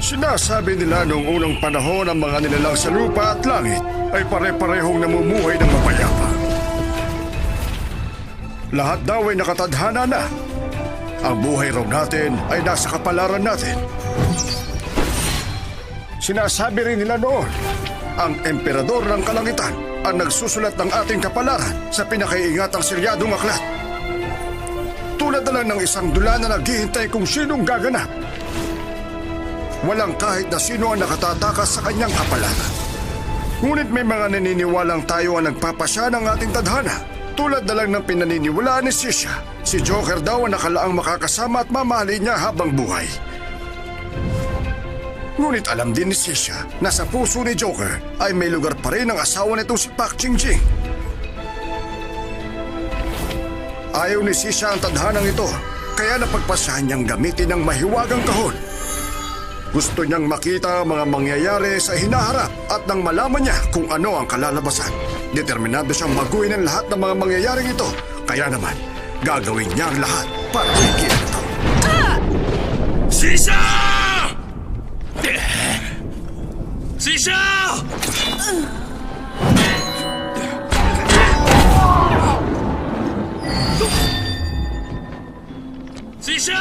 Sinasabi nila noong unang panahon ang mga nilalang sa lupa at langit ay pare-parehong namumuhay ng mapayapa. Lahat daw ay nakatadhana na. Ang buhay raw natin ay nasa kapalaran natin. Sinasabi rin nila noon, ang emperador ng kalangitan ang nagsusulat ng ating kapalaran sa pinakaiingatang selyadong aklat. Tulad na lang ng isang dula na naghihintay kung sinong gaganap. Walang kahit na sino ang nakatatakas sa kanyang kapalaran. Ngunit may mga naniniwalang tayo ang nagpapasya ng ating tadhana. Tulad na lang ng pinaniniwalaan ni Sisha. Si Joker daw ang nakalaang makakasama at mamahalin niya habang buhay. Ngunit alam din ni Sisha na sa puso ni Joker ay may lugar pa rin ang asawa nitong si Pak Jingjing. Ayaw ni Sisha ang tadhanang ito, kaya napagpasahan niyang gamitin ang mahiwagang kahon. Gusto niyang makita ang mga mangyayari sa hinaharap at nang malaman niya kung ano ang kalalabasan. Determinado siyang baguhin ang lahat ng mga mangyayaring ito. Kaya naman, gagawin niya ang lahat para tigil ito. Sisha! Sisha! Sisha!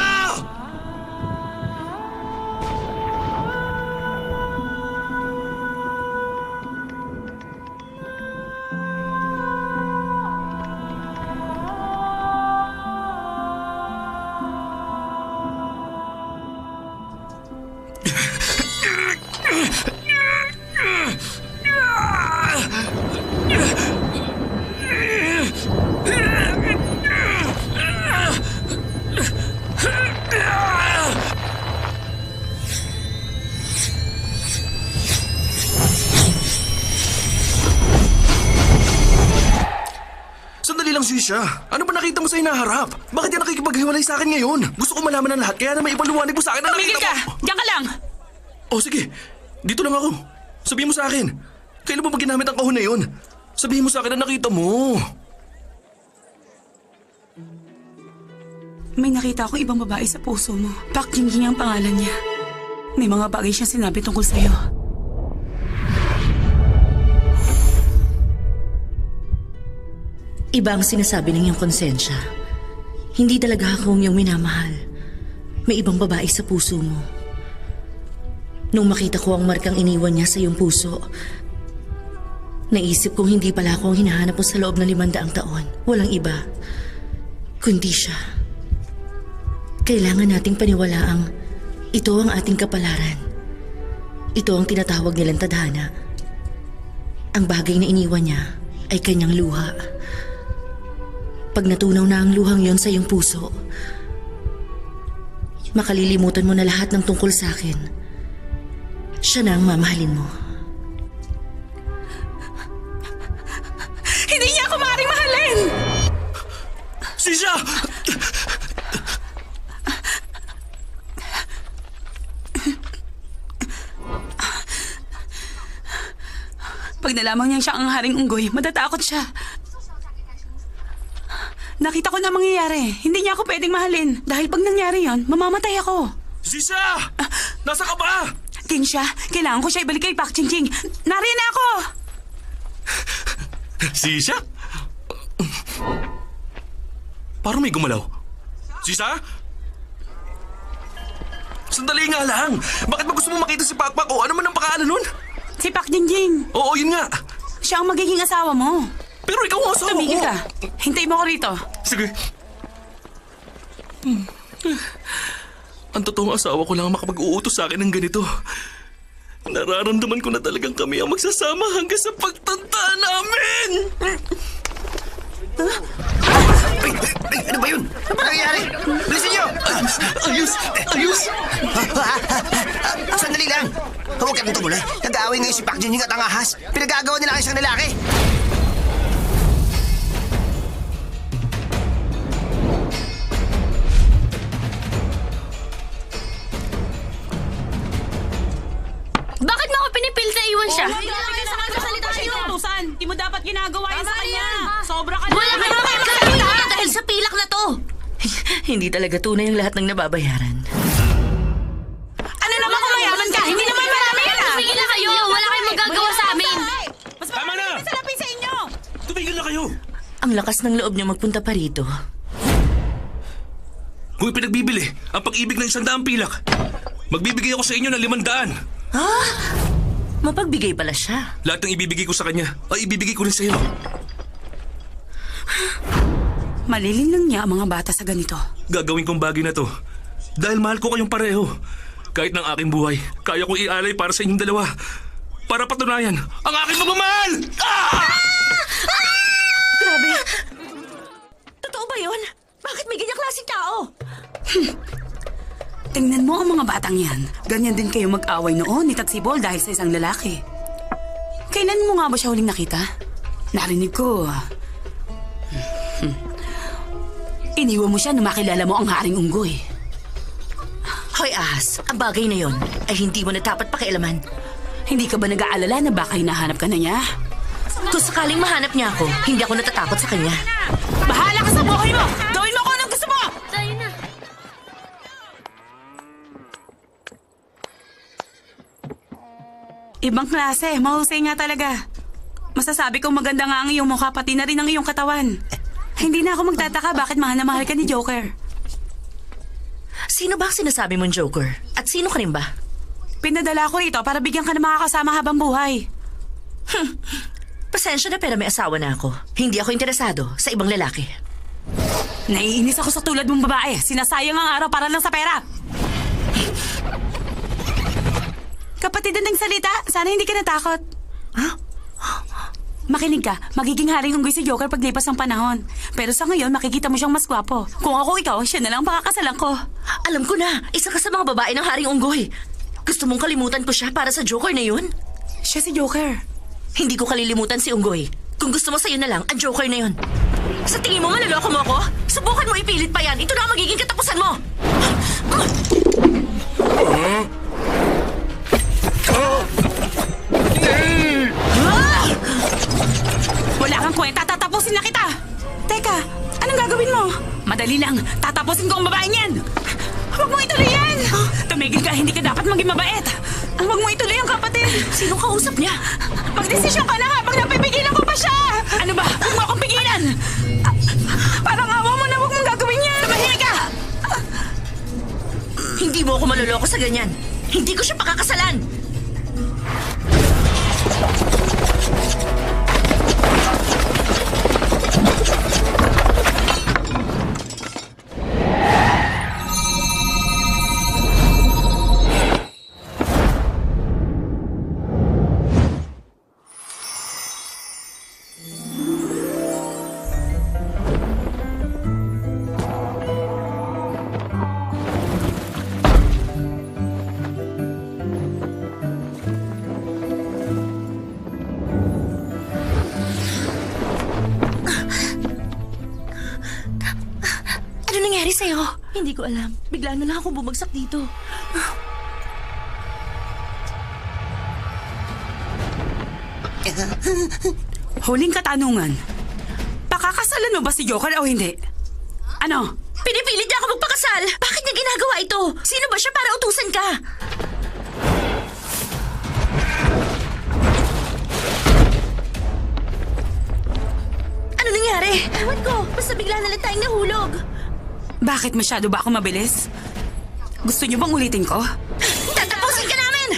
Sandali lang, Sisha. Ano ba nakita mo sa hinaharap? Bakit yan nakikipaghiwalay sa akin ngayon? Gusto ko malaman ang lahat kaya na may ipaliwanag mo sa akin na Tumigil nakita ka! mo. Diyan ka lang! Oh, sige. Dito lang ako. Sabihin mo sa akin. Kailan mo ba ginamit ang kahon na yun? Sabihin mo sa akin na nakita mo. May nakita akong ibang babae sa puso mo. Pak Jingjing ang pangalan niya. May mga bagay siyang sinabi tungkol sa'yo. Iba ang sinasabi ng iyong konsensya. Hindi talaga ako ang iyong minamahal. May ibang babae sa puso mo. Nung makita ko ang markang iniwan niya sa iyong puso, naisip kong hindi pala ako ang hinahanap mo sa loob ng 500 taon. Walang iba, kundi siya. Kailangan nating paniwalaang ito ang ating kapalaran. Ito ang tinatawag nilang tadhana. Ang bagay na iniwan niya ay kanyang luha. Pag natunaw na ang luhang yon sa iyong puso, makalilimutan mo na lahat ng tungkol sa akin. Siya na ang mamahalin mo. Hindi niya ako maaaring mahalin! Sisha! Pag nalaman niyang siya ang haring unggoy, matatakot siya. Nakita ko na mangyayari. Hindi niya ako pwedeng mahalin. Dahil pag nangyari yon, mamamatay ako. Sisha! Nasa ka ba? Kinsha, kailangan ko siya ibalik kay Pak Jingjing. Nariyan na ako! Sisha? Parang may gumalaw. Sisha? Sandali nga lang. Bakit ba gusto mo makita si Pakpak o ano man ang pangalan nun? Si Pak Jingjing. Oo, yun nga. Siya ang magiging asawa mo. Pero ikaw ang asawa ko. Tumigil ka. Hintayin mo ako rito. Sige. Ang totoong asawa ko lang ang makapag-uutos sa akin ng ganito. Nararamdaman ko na talagang kami ang magsasama hanggang sa pagtanda namin! Ano ba yun? Ano ba nangyayari? Bilisin niyo! Ayos! Ayos! Sandali lang. Huwag ka nang tumuloy. Nag-aaway ngayon si Pak Jingjing at ang ahas. Pinagagawa nila ang isang lalaki. Bakit mo ako pinipilit na iwan siya? Hindi mo dapat ginagawa yan sa kanya. Sobra ka na. Wala ka naman magsalita dahil sa pilak na to. Hindi talaga tunay ang lahat ng nababayaran. Ano naman kung mayaman ka? Ang lakas ng loob niyo magpunta pa rito. Kung pinagbibili ang pag-ibig ng 100 pilak, magbibigay ako sa inyo ng 500. Mapagbigay pala siya. Lahat ng ibibigay ko sa kanya ay ibibigay ko rin sa iyo. Malilinlang niya ang mga bata sa ganito. Gagawin kong bagay na to dahil mahal ko kayong pareho. Kahit ng aking buhay, kaya kong ialay para sa inyong dalawa. Para patunayan ang aking pagmamahal! Grabe! Totoo ba yun? Bakit may ganyang klaseng tao? Tingnan mo ang mga batang yan. Ganyan din kayo mag-away noon ni Tatsibol dahil sa isang lalaki. Kailan mo nga ba siya huling nakita? Narinig ko. Iniwan mo siya nung makilala mo ang Haring Unggoy. Hoy ahas, ang bagay na yon ay hindi mo na dapat pakialaman. Hindi ka ba nag-aalala na baka hinahanap ka na niya? Kung sakaling mahanap niya ako, hindi ako natatakot sa kanya. Bahala ka sa buhay mo! Gawin mo kung anong gusto mo! Tayo na. Ibang klase, mahusay nga talaga. Masasabi kong maganda nga ang iyong mukha pati na rin ang iyong katawan. Hindi na ako magtataka bakit mahal na mahal ka ni Joker. Sino ba ang sinasabi mong Joker? At sino ka rin ba? Pinadala ko rito para bigyan ka ng mga kasama habang buhay. Pasensya na pero may asawa na ako. Hindi ako interesado sa ibang lalaki. Naiinis ako sa tulad mong babae. Sinasayang ang araw para lang sa pera. Kapatid ng salita, sana hindi ka natakot. Makinig ka, magiging Haring Unggoy si Joker paglipas ng panahon. Pero sa ngayon, makikita mo siyang mas gwapo. Kung ako ikaw, siya na lang pakakasalan ko. Alam ko na, isa ka sa mga babae ng Haring Unggoy. Gusto mong kalimutan ko siya para sa Joker na yun? Siya si Joker. Hindi ko kalilimutan si Unggoy. Kung gusto mo sa'yo na lang, ang Joker na yun. Sa tingin mo, maloloko mo ako? Subukan mo ipilit pa yan. Ito na ang magiging katapusan mo. Wala kang kwenta, tatapusin na kita! Teka, anong gagawin mo? Madali lang, tatapusin ko ang babaeng yan! Huwag mo ituloy yan! Tumigil ka, hindi ka dapat maging mabait! Huwag mo ituloy ang kapatid! Sinong kausap niya? Magdesisyon ka na habang napipigilan ko pa siya! Ano ba? Huwag mo akong pigilan! Parang awa mo na huwag mong gagawin yan! Tumahimik ka! Hindi mo ako maloloko sa ganyan. Hindi ko siya pakakasalan. Ano nangyari sa'yo? Hindi ko alam. Bigla na lang ako bumagsak dito. Huling katanungan. Pakakasalan mo ba si Joker o hindi? Ano? Pinipilit niya ako magpakasal! Bakit niya ginagawa ito? Sino ba siya para utusan ka? Ano nangyari? Ewan ko. Basta bigla na lang tayong nahulog. Bakit masyado ba ako mabilis? Gusto niyo bang ulitin ko? Tatapusin ka namin!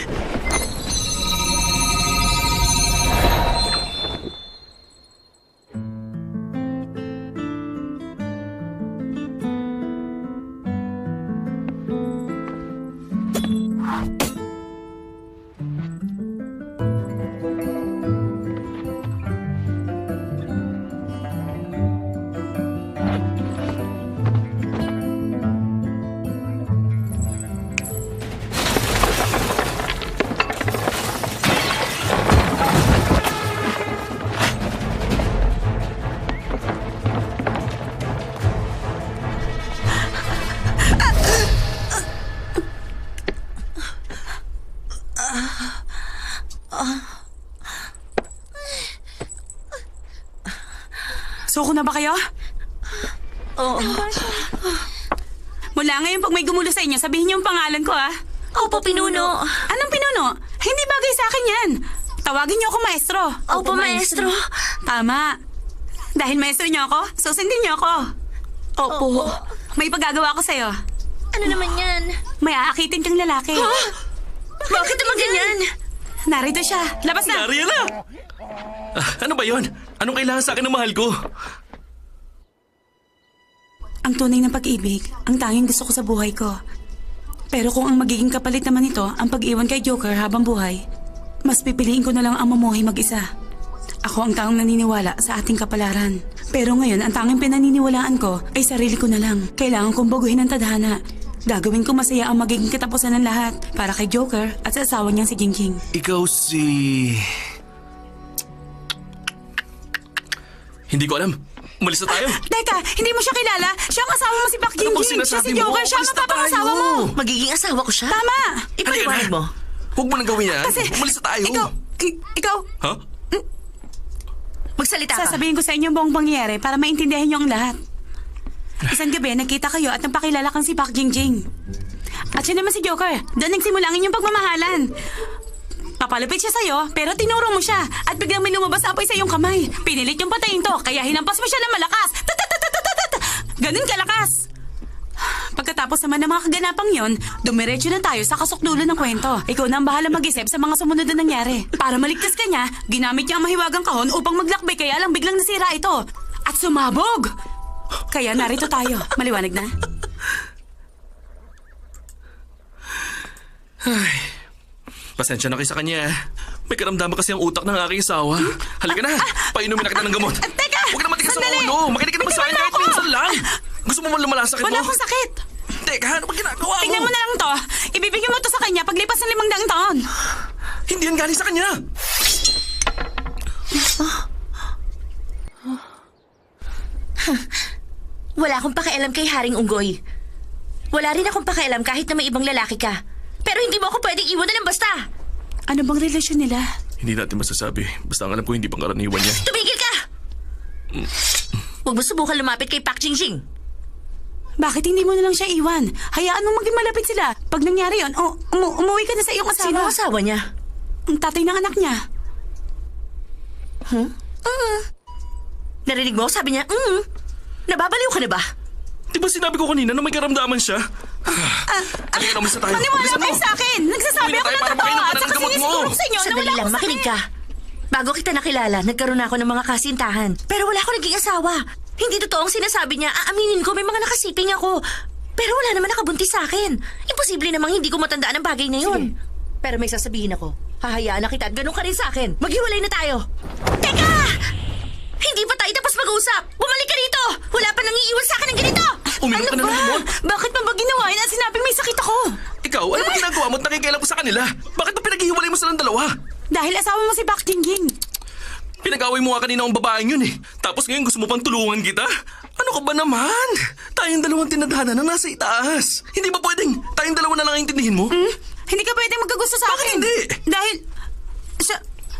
Suko na ba kayo? Oo. Mula ngayon pag may gumulo sa inyo, sabihin niyo ang pangalan ko, ah. Opo, Pinuno. Anong pinuno? Hindi bagay sa akin yan. Tawagin niyo ako maestro. Opo, Maestro. Tama. Dahil maestro niyo ako, susundin niyo ako. Opo. May pagagawa ko sa'yo. Ano naman yan? May aakitin kang lalaki. Bakit naman ganyan? Narito siya. Labas na. Ariela! Ano ba yon? Anong kailangan sa akin ng mahal ko? Ang tunay ng pag-ibig, ang tanging gusto ko sa buhay ko. Pero kung ang magiging kapalit naman ito, ang pag-iwan kay Joker habang buhay, mas pipiliin ko na lang ang mamuhay mag-isa. Ako ang taong naniniwala sa ating kapalaran. Pero ngayon, ang tanging pinaniniwalaan ko ay sarili ko na lang. Kailangan kong baguhin ang tadhana. Gagawin ko masaya ang magiging katapusan ng lahat para kay Joker at sa asawa niyang si Jingjing. Ikaw si... Hindi ko alam. Umalis na tayo. Teka, hindi mo siya kilala? Siya ang asawa mo si Pak Ano bang Jingjing. Siya sinasabi si mo? Joker. Siya ang Umalis na mapapangasawa tayo. mo. Magiging asawa ko siya? Tama. Ipaliwanag mo. Huwag mo nang gawin yan. Kasi... Umalis na tayo. Ikaw... Ha? Magsalita ka. Sasabihin ko sa inyo ang buong pangyayari para maintindihan niyo ang lahat. Isang gabi, nagkita kayo at napakilala kang si Pak Jingjing. At siya naman si Joker. Doon nagsimula ang inyong pagmamahalan. Papalapit siya sa'yo, pero tinuro mo siya. At biglang may lumabas na apoy sa iyong kamay. Pinilit yung patayin to, kaya hinampas mo siya ng malakas. Ganun kalakas. Pagkatapos naman ng mga kaganapang yon, dumiretso na tayo sa kasukdulo ng kwento. Ikaw na ang bahala mag-isip sa mga sumunod na nangyari. Para maligtas ka niya, ginamit niya ang mahiwagang kahon upang maglakbay, kaya lang biglang nasira ito. At sumabog! Kaya narito tayo. Maliwanag na? Ay, pasensya na kayo sa kanya. May karamdaman kasi ang utak ng aking asawa. Halika na, painumin na kita ng gamot. Teka! Huwag ka na matigas ang Sandali! ulo. Makinig ka naman sa akin kahit minsan lang. Gusto mo man lumalasakit mo? Wala akong sakit. Teka, ano ba ginagawa mo? Tingnan mo na lang to. Ibibigay mo to sa kanya paglipas ng 500 taon. Hindi yan galing sa kanya. Wala akong pakialam kay Haring Unggoy. Wala rin akong pakialam kahit na may ibang lalaki ka. Pero hindi mo ako pwedeng iwanan ng basta. Ano bang relasyon nila? Hindi natin masasabi. Basta ang alam ko hindi pangkaraniwan niya. Tumigil ka! Huwag mo subukan lumapit kay Pak Jingjing. Bakit hindi mo na lang siya iwan? Hayaan mo maging malapit sila. Pag nangyari yon, umuwi ka na sa iyong asawa. Sino ang asawa niya? Ang tatay ng anak niya. Narinig mo? Sabi niya, nababaliw ka na ba? Di ba sinabi ko kanina na may karamdaman siya? Halika na, umalis na tayo. Maniwala Bilisan mo. kayo sa akin! Nagsasabi Uwi na ako tayo ng para totoo makainom ka at na ng saka gamot mo. sinisiguro sa inyo na Sandali wala lang, akong makinig sakit. ka. Bago kita nakilala, nagkaroon ako ng mga kasintahan. Pero wala ako naging asawa. Hindi totoo ang sinasabi niya. Aaminin ko, may mga nakasiping ako. Pero wala naman nakabuntis sa akin. Imposible namang hindi ko matandaan ang bagay na yun. Pero may sasabihin ako. Hahayaan na kita at ganun ka rin sa akin. Maghiwalay na tayo. Teka! Hindi pa tayo tapos mag-usap. Bumalik ka rito. Wala pa nang iiwan sa akin ng ganito. Uminom ka na ng limon. Bakit pa ba ginawa yun at sinabing may sakit ako? Ikaw, ano ba ginagawa mo at nakikialam ko sa kanila? Bakit ba pinaghihiwalay mo silang dalawa? Dahil asawa mo si Pak Jingjing. Pinag-away mo nga kanina ang babaeng yun eh. Tapos ngayon gusto mo pang tulungan kita? Ano ka ba naman? Tayong dalawang tinadhana na nasa itaas. Hindi ba pwedeng tayong dalawa na lang ang intindihin mo? Hindi ka pwede magkagusto sa Bakit akin. hindi? Dahil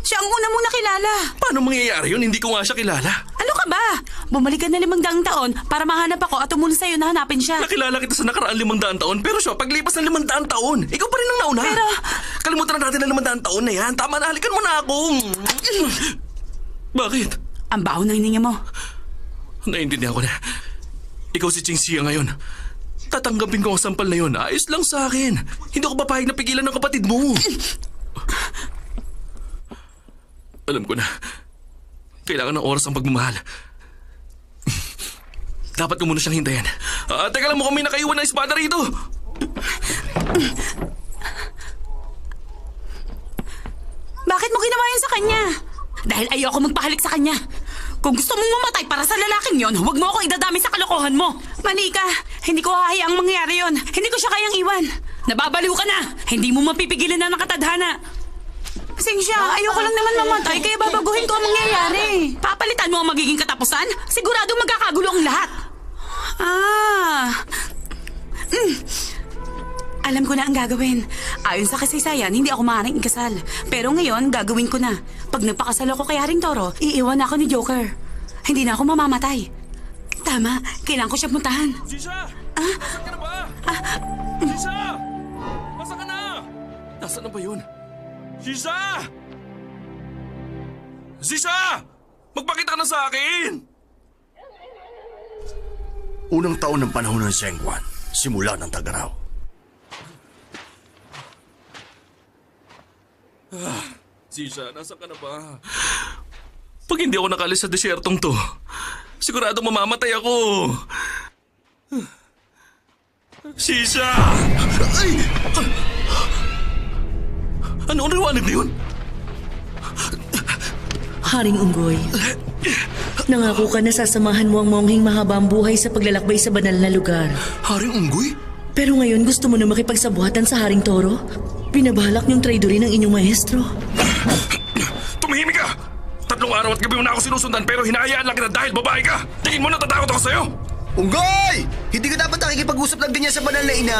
siya ang una mong nakilala. Paano mangyayari yun? Hindi ko nga siya kilala. Ano ka ba? Bumalik ka na 500 taon para mahanap ako at tumulong sa'yo na hanapin siya. Nakilala kita sa nakaraan 500 taon, pero siya, paglipas ng 500 taon, ikaw pa rin ang nauna. Pero... Kalimutan na natin ang 500 taon na yan. Tama na, halikan mo na ako. Bakit? Ang baho ng hininga mo. Naiintindihan ko na. Ikaw si Chingxia ngayon. Tatanggapin ko ang sampal na yun. Ayos lang sa akin. Hindi ako papayag na pigilan ng kapatid mo. Alam ko na. Kailangan ng oras ang pagmamahal. Dapat ko muna siyang hintayin. Teka lang, mukhang may nakaiwan na espada rito. Bakit mo ginawa yun sa kanya? Dahil ayoko magpahalik sa kanya. Kung gusto mong mamatay para sa lalaking yon, huwag mo ako idadami sa kalokohan mo. Manika, hindi ko hahayaang mangyari yon. Hindi ko siya kayang iwan. Nababaliw ka na. Hindi mo mapipigilan na nakatadhana. Pasensya, ayoko lang naman mamatay, kaya babaguhin ko ang mangyayari. Papalitan mo ang magiging katapusan? Siguradong magkakagulo ang lahat. Alam ko na ang gagawin. Ayon sa kasaysayan, hindi ako maaaring ikasal. Pero ngayon, gagawin ko na. Pag nagpakasal ako kay Haring Toro, iiwan ako ni Joker. Hindi na ako mamamatay. Tama, kailangan ko siya puntahan. Sisha! Nasaan ka na ba? Sisha! Masa ka na? Nasaan na ba yun? Sisha! Sisha! Magpakita ka na sa akin! Unang taon ng panahon ng Zhengguan, simula ng tag-araw. Sisha, nasa ka na ba? Pag hindi ako nakalis sa desyertong to, sigurado mamamatay ako. Sisha! Ay! Ano ang liwanag na yun? Haring Unggoy, nangako ka na sasamahan mo ang mongheng mahaba ang buhay sa paglalakbay sa banal na lugar. Haring Unggoy? Pero ngayon gusto mo na makipagsabuhatan sa Haring Toro? Binabalak niyong traidorin ng inyong maestro. Tumahimik ka! 3 araw at gabi mo na ako sinusundan pero hinahayaan lang kita dahil babae ka! Tingin mo natatakot ako sa'yo! Unggoy! Hindi ka dapat nakikipag-usap ng ganyan sa banal na ina.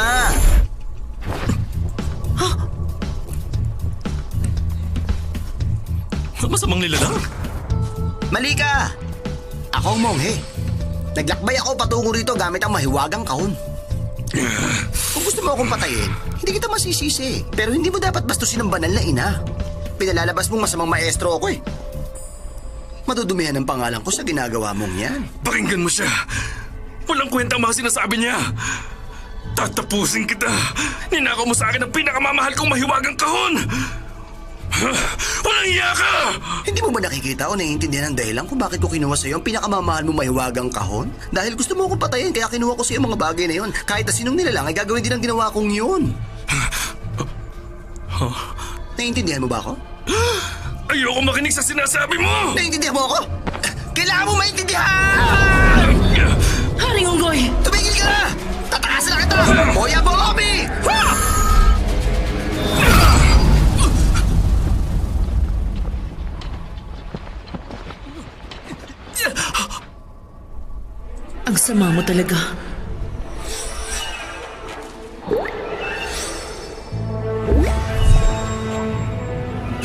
Masamang nilalang? Mali ka! Ako ang monghe. Naglakbay ako patungo rito gamit ang mahiwagang kahon. Kung gusto mo akong patayin, hindi kita masisisi. Pero hindi mo dapat bastusin ang banal na ina. Pinalalabas mong masamang maestro ako eh. Madudumihan ang pangalan ko sa ginagawa mong yan. Pakinggan mo siya. Walang kwenta ang mga sinasabi niya. Tatapusin kita. Ninakaw mo sa akin ang pinakamamahal kong mahiwagang kahon. Walang iya ka! Hindi mo ba nakikita o naiintindihan ang dahilan kung bakit ko kinuha sa'yo ang pinakamamahal mong mahiwagang kahon? Dahil gusto mo akong patayin kaya kinuha ko sa'yo ang mga bagay na yon. Kahit na sinong nilalang ay gagawin din ang ginawa kong yun. Naiintindihan mo ba ako? Ayoko makinig sa sinasabi mo! Naiintindihan mo ako? Kailangan mo maintindihan! Haring Unggoy! Tumigil ka na! Tatakasan na kita! Hoya mo, Obi! Ang sama mo talaga.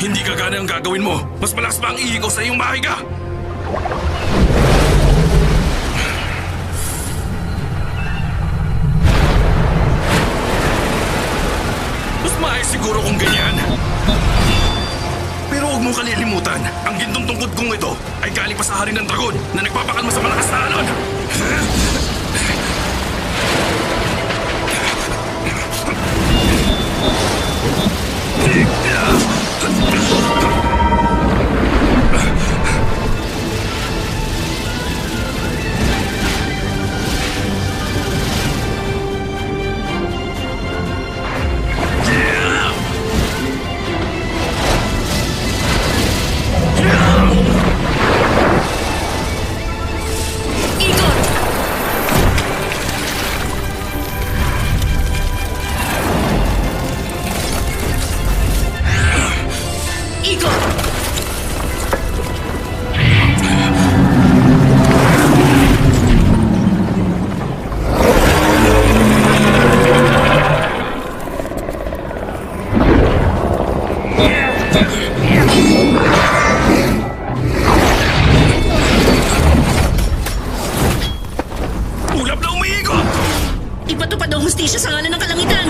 Hindi kagana ang gagawin mo. Mas malakas pa ang iigaw sa iyong mahiga. Mas maayos siguro kung ganyan. Pero huwag mong kalilimutan, ang gintong tungkod kong ito ay galing pa sa hari ng dragon na nagpapakalma sa malakas na alon. Ipatupad ang hustisya sa ngalan ng kalangitan!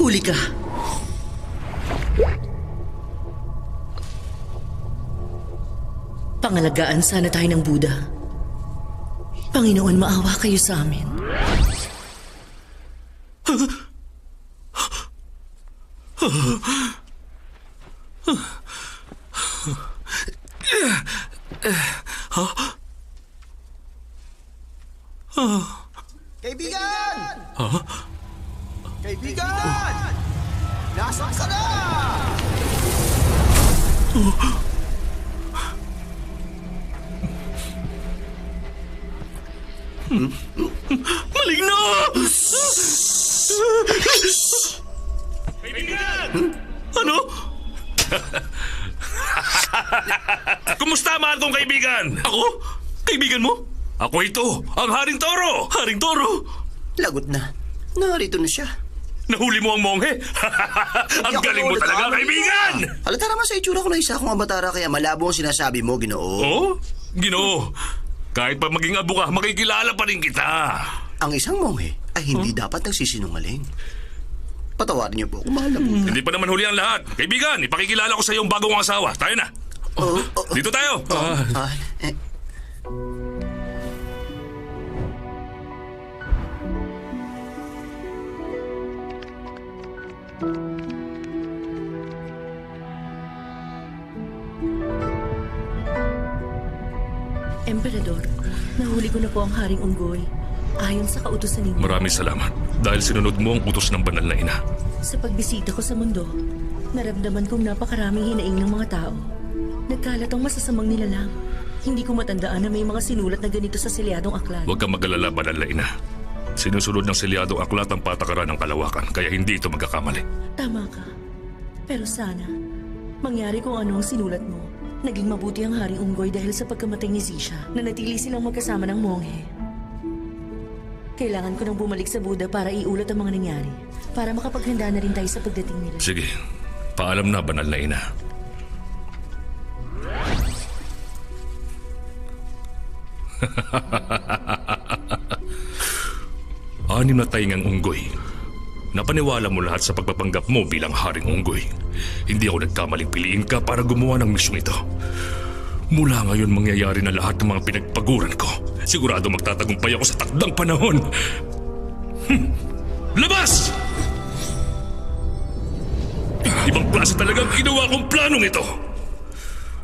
Huli ka. Pangalagaan sana tayo ng Buddha. Panginoon, maawa kayo sa amin. Kaibigan! Kaibigan! Nasaan ka na? Maligno! Ano? Kumusta, mahal kong kaibigan? Ako? Kaibigan mo? Ako ito, ang Haring Toro! Haring Toro! Lagot na. Narito na siya. Nahuli mo ang monghe? Ang Hindi ako galing mo ulit, talaga, ah. kaibigan! Halata naman sa itsura ko na isa akong abatara kaya malabo ang sinasabi mo, Ginoo. Oh? Ginoo, kahit pa maging abo ka, makikilala pa rin kita. Ang isang monghe ay hindi dapat nagsisinungaling. Patawarin niyo po kung mahal na po. Hindi pa naman huli ang lahat. Kaibigan, ipakikilala ko sa iyo ang bagong asawa. Tayo na. Dito tayo. Eh, Emperador, nahuli ko na po ang Haring Unggoy. Ayon sa kautusan ninyo. Maraming salamat dahil sinunod mo ang utos ng banal na ina. Sa pagbisita ko sa mundo, naramdaman kong napakaraming hinaing ng mga tao. Nagkalat ang masasamang nilalang. Hindi ko matandaan na may mga sinulat na ganito sa selyadong aklat. Huwag kang mag-alala, banal na ina. Sinusunod ng selyadong aklat ang patakaran ng kalawakan, kaya hindi ito magkakamali. Tama ka. Pero sana, mangyari kung ano ang sinulat mo. Naging mabuti ang Haring Unggoy dahil sa pagkamatay ni Zisha na natili silang magkasama ng monghe. Kailangan ko nang bumalik sa Buddha para iulat ang mga nangyari. Para makapaghanda na rin tayo sa pagdating nila. Sige, paalam na, banal na ina. Anim na taingang unggoy. Napaniwala mo lahat sa pagpapanggap mo bilang Haring Unggoy. Hindi ako nagkamaling piliin ka para gumawa ng misyong ito. Mula ngayon mangyayari na lahat ng mga pinagpaguran ko. Sigurado magtatagumpay ako sa takdang panahon. Labas! Ibang klase talagang ginawa kong planong ito.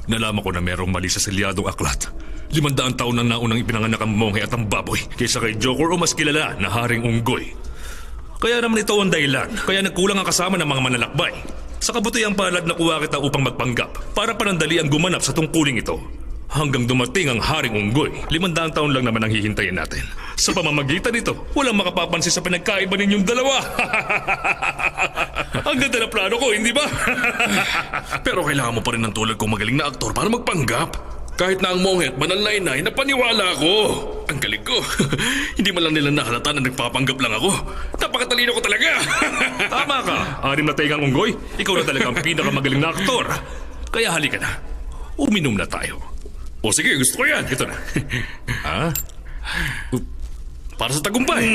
Nalaman ko na merong mali sa selyadong aklat. 500 taon nang naunang ipinanganak ang monghe at ang baboy kaysa kay Joker o mas kilala na Haring Unggoy. Kaya naman ito ang dahilan. Kaya nagkulang ang kasama ng mga manlalakbay. Sa kabutihang palad nakuha kita upang magpanggap para panandali ang gumanap sa tungkuling ito. Hanggang dumating ang Haring Unggoy. 500 taon lang naman ang hihintayin natin. Sa pamamagitan nito, walang makapapansin sa pinagkaiba ninyong dalawa. Ang ganda na plano ko, hindi ba? Pero kailangan mo pa rin ng tulad kong magaling na aktor para magpanggap. Kahit na ang monghe at banal na inay, napaniwala ako. Ang galing ko. Hindi man lang nila nahalata na nagpapanggap lang ako. Napakatalino ko talaga. Tama ka. Anim na taingang unggoy, ikaw na talaga ang pinakamagaling na aktor. Kaya halika na. Uminom na tayo. O sige, gusto ko yan. Ito na. Ha? Para sa tagumpay.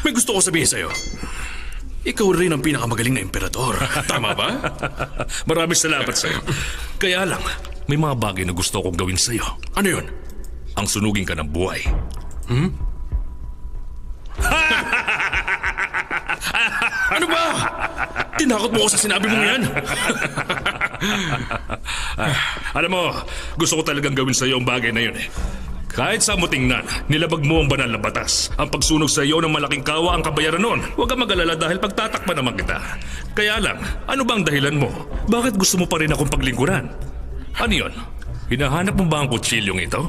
May gusto ko sabihin sa'yo. Ikaw rin ang pinakamagaling na emperador. Tama ba? Maraming salamat sa'yo. Kaya lang, may mga bagay na gusto kong gawin sa'yo. Ano yun? Ang sunugin ka ng buhay. Ano ba? Tinakot mo ako sa sinabi mong yan? Alam mo, gusto ko talagang gawin sa'yo ang bagay na yun eh. Kahit sa mo tingnan, nilabag mo ang banal na batas. Ang pagsunog sa iyo ng malaking kawa ang kabayaran nun. Huwag kang mag-alala dahil pagtatakpan naman kita. Kaya lang, ano bang dahilan mo? Bakit gusto mo pa rin akong paglingkuran? Ano yun? Hinahanap mo ba ang kutsilyong ito?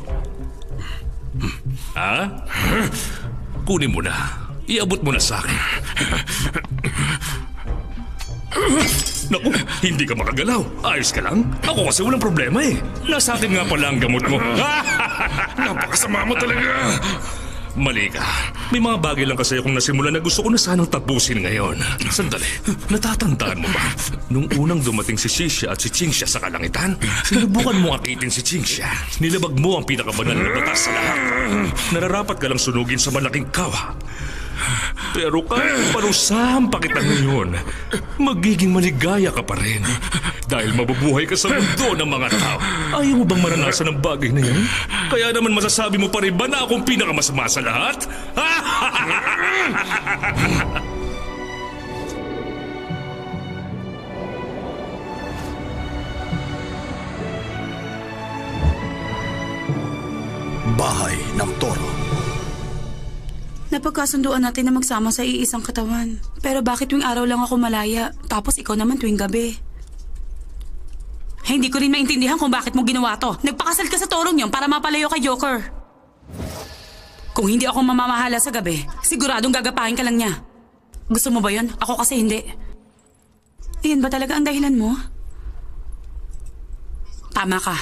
Ha? Kunin mo na. Iabot mo na sa akin. Naku, hindi ka makagalaw. Ayos ka lang? Ako kasi walang problema eh. Nasa akin nga pala ang gamot mo. Napakasama mo talaga. Mali ka. May mga bagay lang kasi akong nasimula na gusto ko na sanang tapusin ngayon. Sandali, natatandaan mo ba? Nung unang dumating si Xixia at si Qingxia sa kalangitan, sinubukan mo akitin si Qingxia. Nilabag mo ang pinakabanal na batas sa lahat. Nararapat ka lang sunugin sa malaking kawa. Pero kahit parusahan pa kita ngayon, magiging maligaya ka pa rin. Dahil mabubuhay ka sa mundo ng mga tao. Ayaw mo bang maranasan ang bagay na yan? Kaya naman masasabi mo pa rin ba na akong pinakamasama sa lahat? Bahay ng Toro. Napagkasunduan natin na magsama sa iisang katawan. Pero bakit tuwing araw lang ako malaya, tapos ikaw naman tuwing gabi? Hindi ko rin maintindihan kung bakit mo ginawa to. Nagpakasal ka sa torong yun para mapalayo kay Joker. Kung hindi ako mamamahala sa gabi, siguradong gagapahin ka lang niya. Gusto mo ba yun? Ako kasi hindi. Iyan ba talaga ang dahilan mo? Tama ka.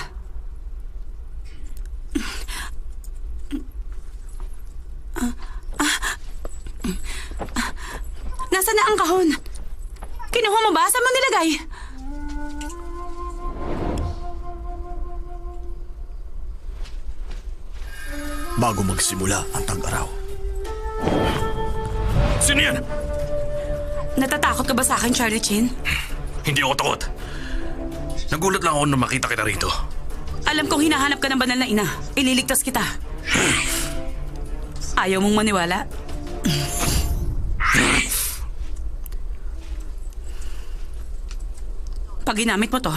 Nasaan na ang kahon? Kinuha mo ba? Saan mo nilagay? Bago magsimula ang tag-araw. Sino yan? Natatakot ka ba sa akin, Charlie Chin? Hindi ako takot. Nagulat lang ako nung makita kita rito. Alam kong hinahanap ka ng banal na ina. Ililigtas kita. Ayaw mong maniwala? Pag ginamit mo to,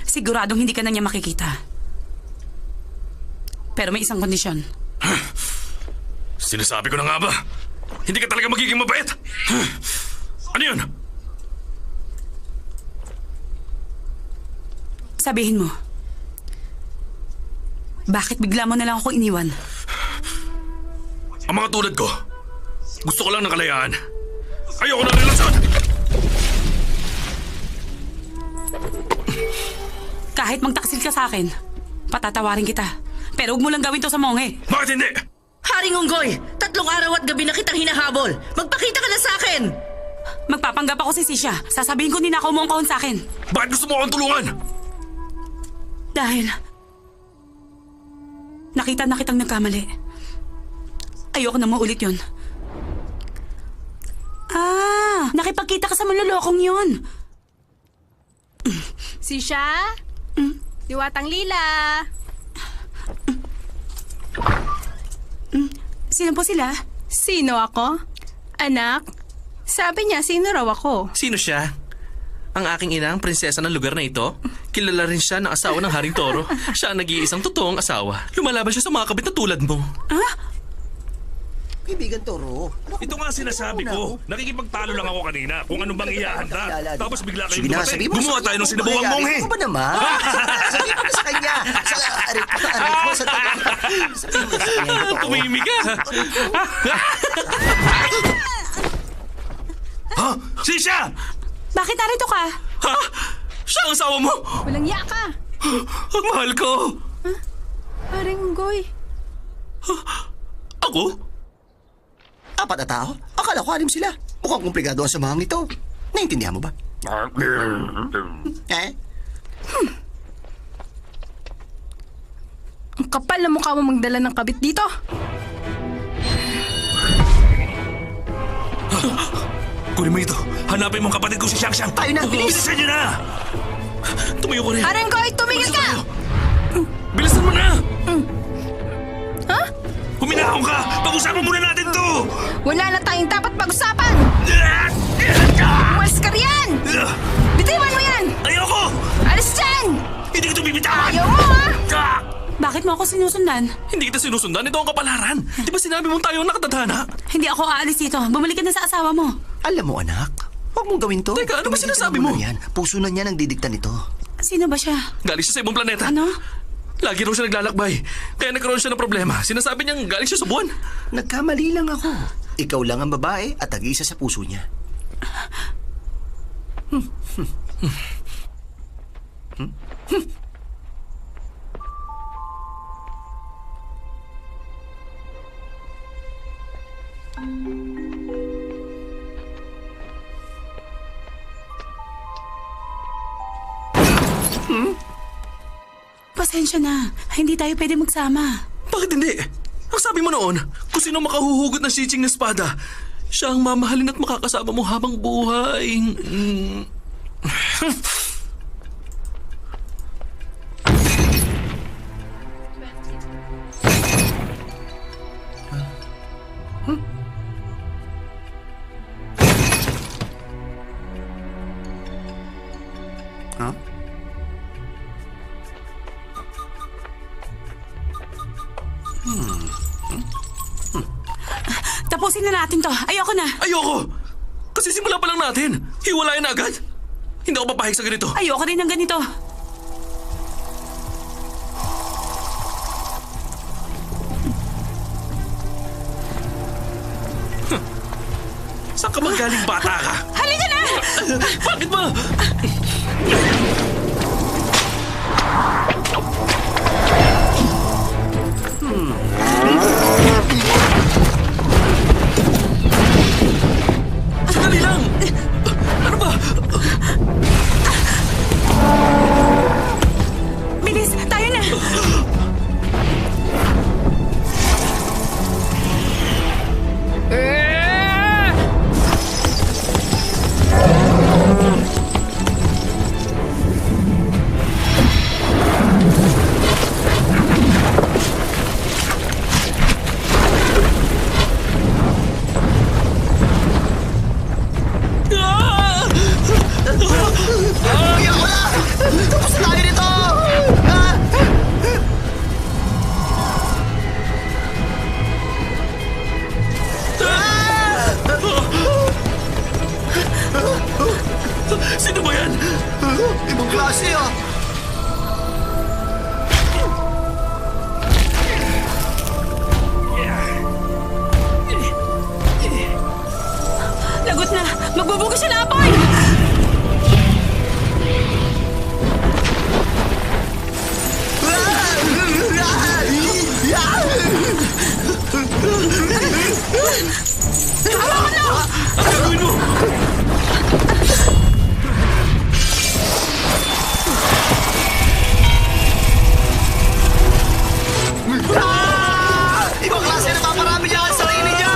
siguradong hindi ka na niya makikita. Pero may isang kondisyon. Sinasabi ko na nga ba? Hindi ka talaga magiging mabait. Ano yun? Sabihin mo, bakit bigla mo na lang ako iniwan? Ang mga tulad ko, gusto ko lang ng kalayaan. Ayoko ng relasyon! Kahit magtaksil ka sa akin, patatawarin kita. Pero huwag mo lang gawin to sa monghe. Bakit hindi? Haring Unggoy, 3 araw at gabi na kitang hinahabol. Magpakita ka na sa akin! Magpapanggap ako si Sisha. Sasabihin ko ninakaw mo ang kahon sa akin. Bakit gusto mo akong tulungan? Dahil nakita na kitang nagkamali. Ayoko na maulit yun. Nakipagkita ka sa manlolokong yun. Sisha? Diwatang Lila? Sino po sila? Sino ako? Anak? Sabi niya, sino raw ako? Sino siya? Ang aking ina, ang prinsesa ng lugar na ito. Kilala rin siya ng asawa ng Haring Toro. Siya ang nag-iisang totoong asawa. Lumalaban siya sa mga kabit na tulad mo. Kaibigan Toro. Ito nga sinasabi ko. Nakikipagtalo lang ako kanina kung ano bang ihahanda. Tapos bigla kayong Sige na, dumating. sabi mo. Gumawa tayo ng sinubuang monghe. Ano ba naman? Sabi mo na sa kanya. Aray ko, sa taga. Sabi mo na sa kanya. Tumimik ka! Ha? Sisha! Bakit narito ka? Ha? Siya ang asawa mo? Walang iya ka. Ang mahal ko! Haring Unggoy. Ako? 4 na tao? Akala ko 6 sila. Mukhang komplikado ang samahang ito. Naintindihan mo ba? Ang kapal na mukha mo magdala ng kabit dito. Kunin mo ito. Hanapin mo ang kapatid ko si Xiang Xiang. Tayo na, bilis! Bilisan niyo na! Tumayo ko rin. Haring Unggoy, tumigil ka! Bilisan mo na! Ha? Huminahon ka! Pag-usapan muna natin to! Wala na tayong dapat pag-usapan! Umalis ka riyan! Bitiwan mo yan! Ayoko! Alis dyan! Hindi ko ito bibitawan! Ayaw mo, ha? Bakit mo ako sinusundan? Hindi kita sinusundan. Ito ang kapalaran. Di ba sinabi mong tayo ang nakatadhana? Hindi ako aalis dito. Bumalik ka na sa asawa mo. Alam mo, anak, huwag mong gawin to. Teka, ano ba Tumigil sinasabi ka mo? muna yan. Puso na niya ang didikta nito. Sino ba siya? Galing siya sa ibang planeta. Ano? Lagi raw siya naglalakbay. Kaya nagkaroon siya ng problema. Sinasabi niyang galing siya sa buwan. Nagkamali lang ako. Ikaw lang ang babae at tag-isa sa puso niya. Pasensya na. Hindi tayo pwede magsama. Bakit hindi? Ang sabi mo noon, kung sino makahuhugot ng sitsing na espada, Siya ang mamahalin at makakasama mo habang buhay. Huh? Tapusin na natin to. Ayoko na. Ayoko! Kasi simula pa lang natin. Hiwalayan na agad. Hindi ako papahig sa ganito. Ayoko rin ng ganito. Saan ka magaling, bata ka? Halika na! Bakit ba? Sandali lang! Ano ba? Bilis, tayo na! Iyak ko na! Tapos na tayo nito! Ah! Sino ba yan? Ibang klase ah! Lagot na! Magbubuga siya na apoy! Ang gagawin mo? Ibang klase na paparami niya ang sarili niya!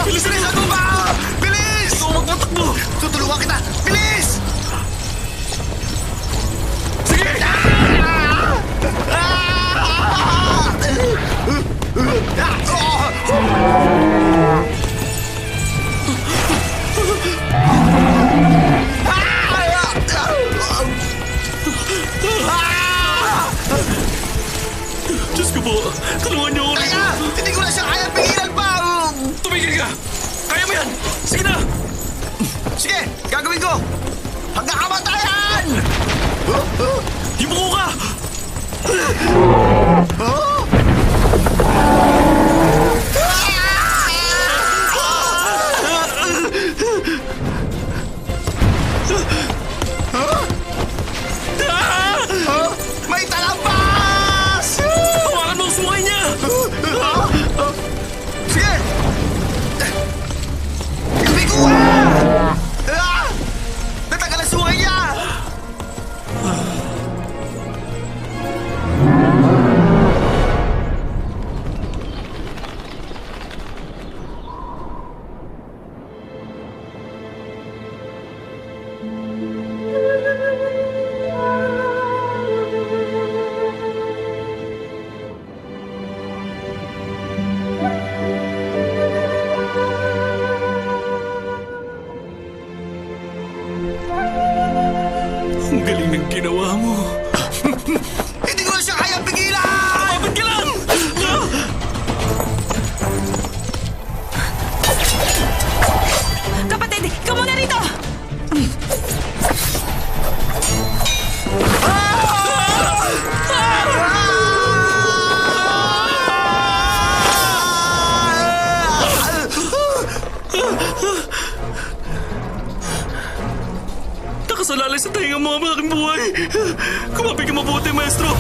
Bilis! Bilis! Ano ba? Bilis! Ikaw magpatakbo! Tutulungan kita! Bilis! Sige! Diyos ko po! Tulungan niyo ako! Teka! Hindi ko na siya kaya pigilan pa! Tumigil ka! Kaya mo yan! Sige na! Sige! Gagawin ko! Hanggang kamatayan! Himuko ka! May talambas! Hawakan mo ang sungay niya! Sige! Gawin ko! Natagal ang sungay niya! Ang galing ng ginawa mo! Hindi ko na siya kaya pigilan! Kapit ka lang! Kapatid, ikaw muna rito! Nakasalalay sa tainga mo ang aking buhay! Kumapit ka mabuti, maestro!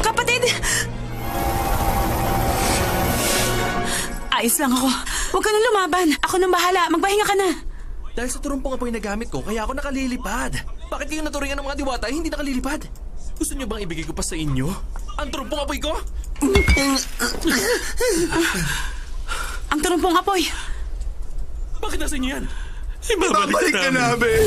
Kapatid! Ayos lang ako. Huwag ka nang lumaban. Ako nang bahala. Magpahinga ka na. Dahil sa turumpong apoy na gamit ko, kaya ako nakalilipad. Bakit kayo naturingan ng mga diwata ay hindi nakalilipad? Gusto niyo bang ibigay ko pa sa inyo? Ang turumpong apoy ko? Ang turumpong apoy. Bakit nasa inyo yan? Ibabalik ka namin.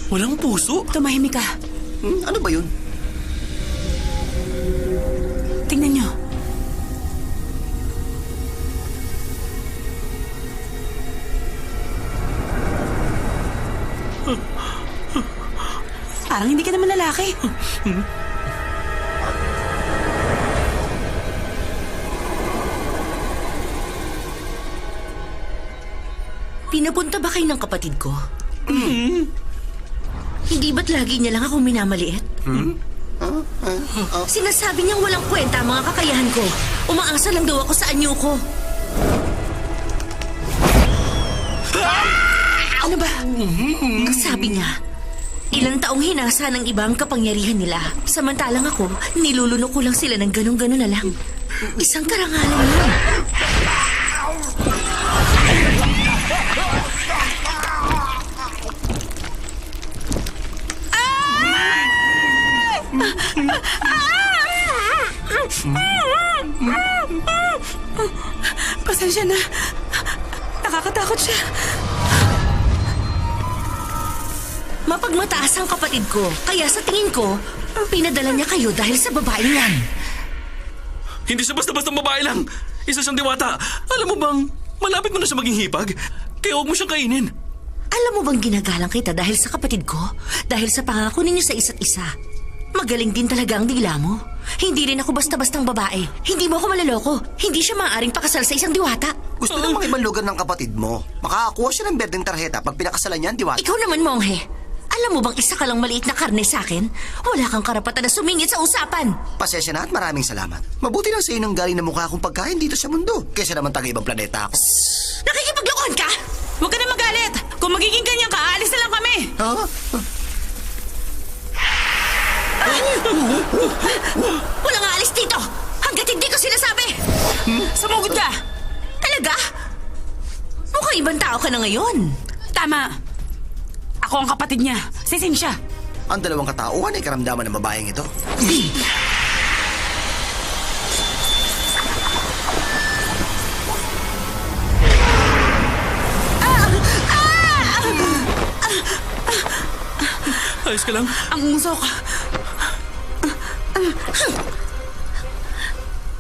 Walang puso? Tumahimik ka. Ano ba yun? Tingnan niyo. Parang hindi ka naman lalaki. Pinapunta ba kayo ng kapatid ko? Hindi ba't lagi niya lang ako minamaliit? Sinasabi niyang walang kwenta ang mga kakayahan ko. Umaasa lang daw ako sa anyo ko. Ano ba? Ang sabi niya, ilang taong hinasa ng iba ang kapangyarihan nila. Samantalang ako, nilulunok ko lang sila ng ganun-ganun na lang. Isang karangalan yun. Pasensya na. Nakakatakot siya. Mapagmataas ang kapatid ko, kaya sa tingin ko, pinadala niya kayo dahil sa babaeng yan. Hindi siya basta-basta babae lang. Isa siyang diwata. Alam mo bang, malapit mo na siya maging hipag? Kaya huwag mo siyang kainin. Alam mo bang ginagalang kita dahil sa kapatid ko? Dahil sa pangako ninyo sa isa't isa. Magaling din talaga ang dila mo. Hindi rin ako basta-bastang babae. Hindi mo ako maloloko. Hindi siya maaaring pakasal sa isang diwata. Gusto lang makibanlugan ng kapatid mo. Makakakuha siya ng berdeng tarheta pag pinakasalan niya, di ba? Ikaw naman, Monghe. Alam mo bang isa ka lang maliit na karne sa akin? Wala kang karapatan na sumingit sa usapan. Pasensya na at maraming salamat. Mabuti lang sa inang galing na mukha akong pagkain dito sa mundo. Kesa naman taga-ibang planeta ako. Nakikipaglokohan ka? Huwag ka na magalit. Kung magiging ganyan ka, aalis na lang kami. Walang aalis dito hanggat hindi ko sinasabi. Sumugod ka. Talaga? Mukhang ibang tao ka na ngayon. Tama. Ako ang kapatid niya. Si Cynthia. Ang dalawang katauhan ay karamdaman ng babaeng ito. Ayos ka lang? Ang usok.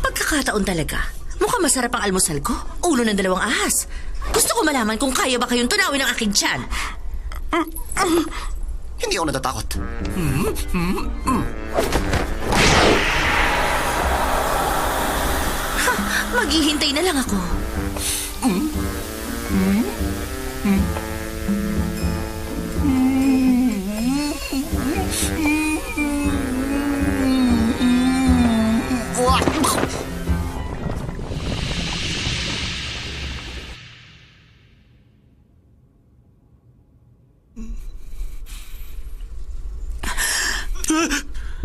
Pagkakataon talaga. Mukhang masarap ang almusal ko. Ulo ng 2 ahas. Gusto ko malaman kung kaya ba kayong tunawin ang aking tiyan. Hindi ako natatakot. Maghihintay na lang ako.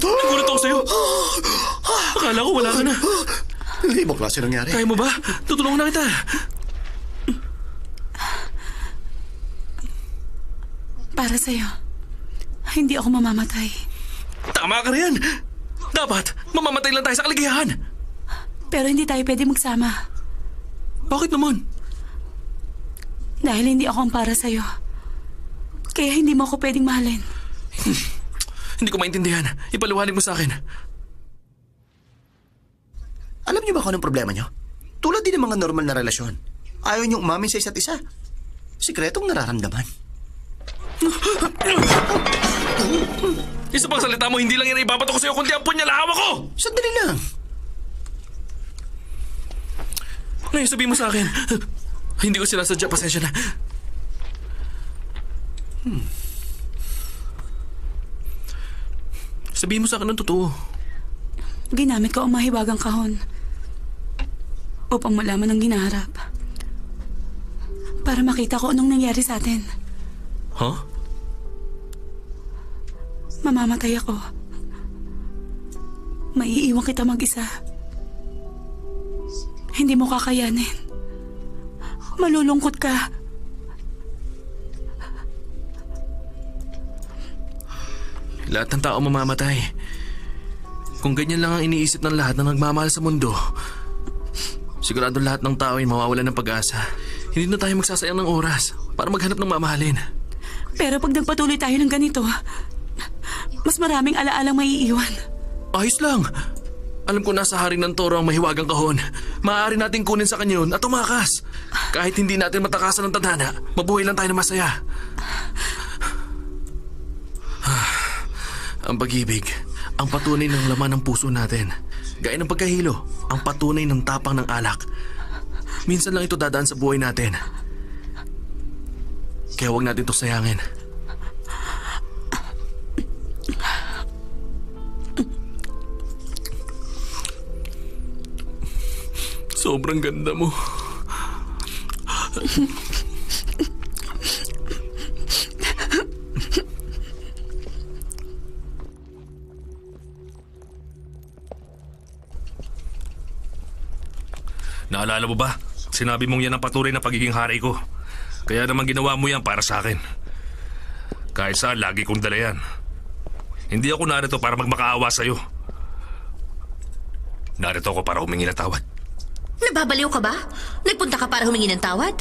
Nagulat ako sa'yo. Akala ko wala ka na. Ibang klase nangyari. Kaya mo ba? Tutulungan na kita. Para sa'yo. Hindi ako mamamatay. Tama ka na yan. Dapat, mamamatay lang tayo sa kaligayahan. Pero hindi tayo pwede magsama. Bakit naman? Dahil hindi ako ang para sa'yo. Kaya hindi mo ako pwedeng mahalin. Hindi ko maintindihan. Ipaliwanag mo sa akin. Alam niyo ba kung anong problema niyo? Tulad din ng mga normal na relasyon. Ayaw niyong umamin sa isa't isa. Sikretong nararamdaman. Isa pang salita mo, hindi lang yan ibabato ko sa'yo kundi ang punyalahawa ko! Sandali lang. Ngayon sabihin mo sa akin. Hindi ko sinasadya, pasensya na. Sabihin mo sa akin ng totoo. Ginamit ko ang mahiwagang kahon upang malaman ang ginaharap. Para makita ko anong nangyari sa atin. Huh? Mamamatay ako. Maiiwan kita mag-isa. Hindi mo kakayanin. Malulungkot ka. Lahat ng tao mamamatay. Kung ganyan lang ang iniisip ng lahat na nagmamahal sa mundo, sigurado lahat ng tao ay mawawalan ng pag-asa. Hindi na tayo magsasayang ng oras para maghanap ng mamahalin. Pero pag nagpatuloy tayo ng ganito, mas maraming alaalang maiiwan. Ayos lang. Alam ko nasa haring ng toro ang mahiwagang kahon. Maaari nating kunin sa kanya yun at tumakas. Kahit hindi natin matakasan ng tadhana, mabuhay lang tayo na masaya. Ang pag-ibig, ang patunay ng laman ng puso natin. Gaya ng pagkahilo, ang patunay ng tapang ng alak. Minsan lang ito dadaan sa buhay natin. Kaya huwag natin ito sayangin. Sobrang ganda mo. Naalala mo ba? Sinabi mong yan ang patunay na pagiging hari ko. Kaya naman ginawa mo yan para sa akin. Kahit saan, lagi kong dala yan. Hindi ako narito para magmakaawa sa'yo. Narito ako para humingi ng tawad. Nababaliw ka ba? Nagpunta ka para humingi ng tawad?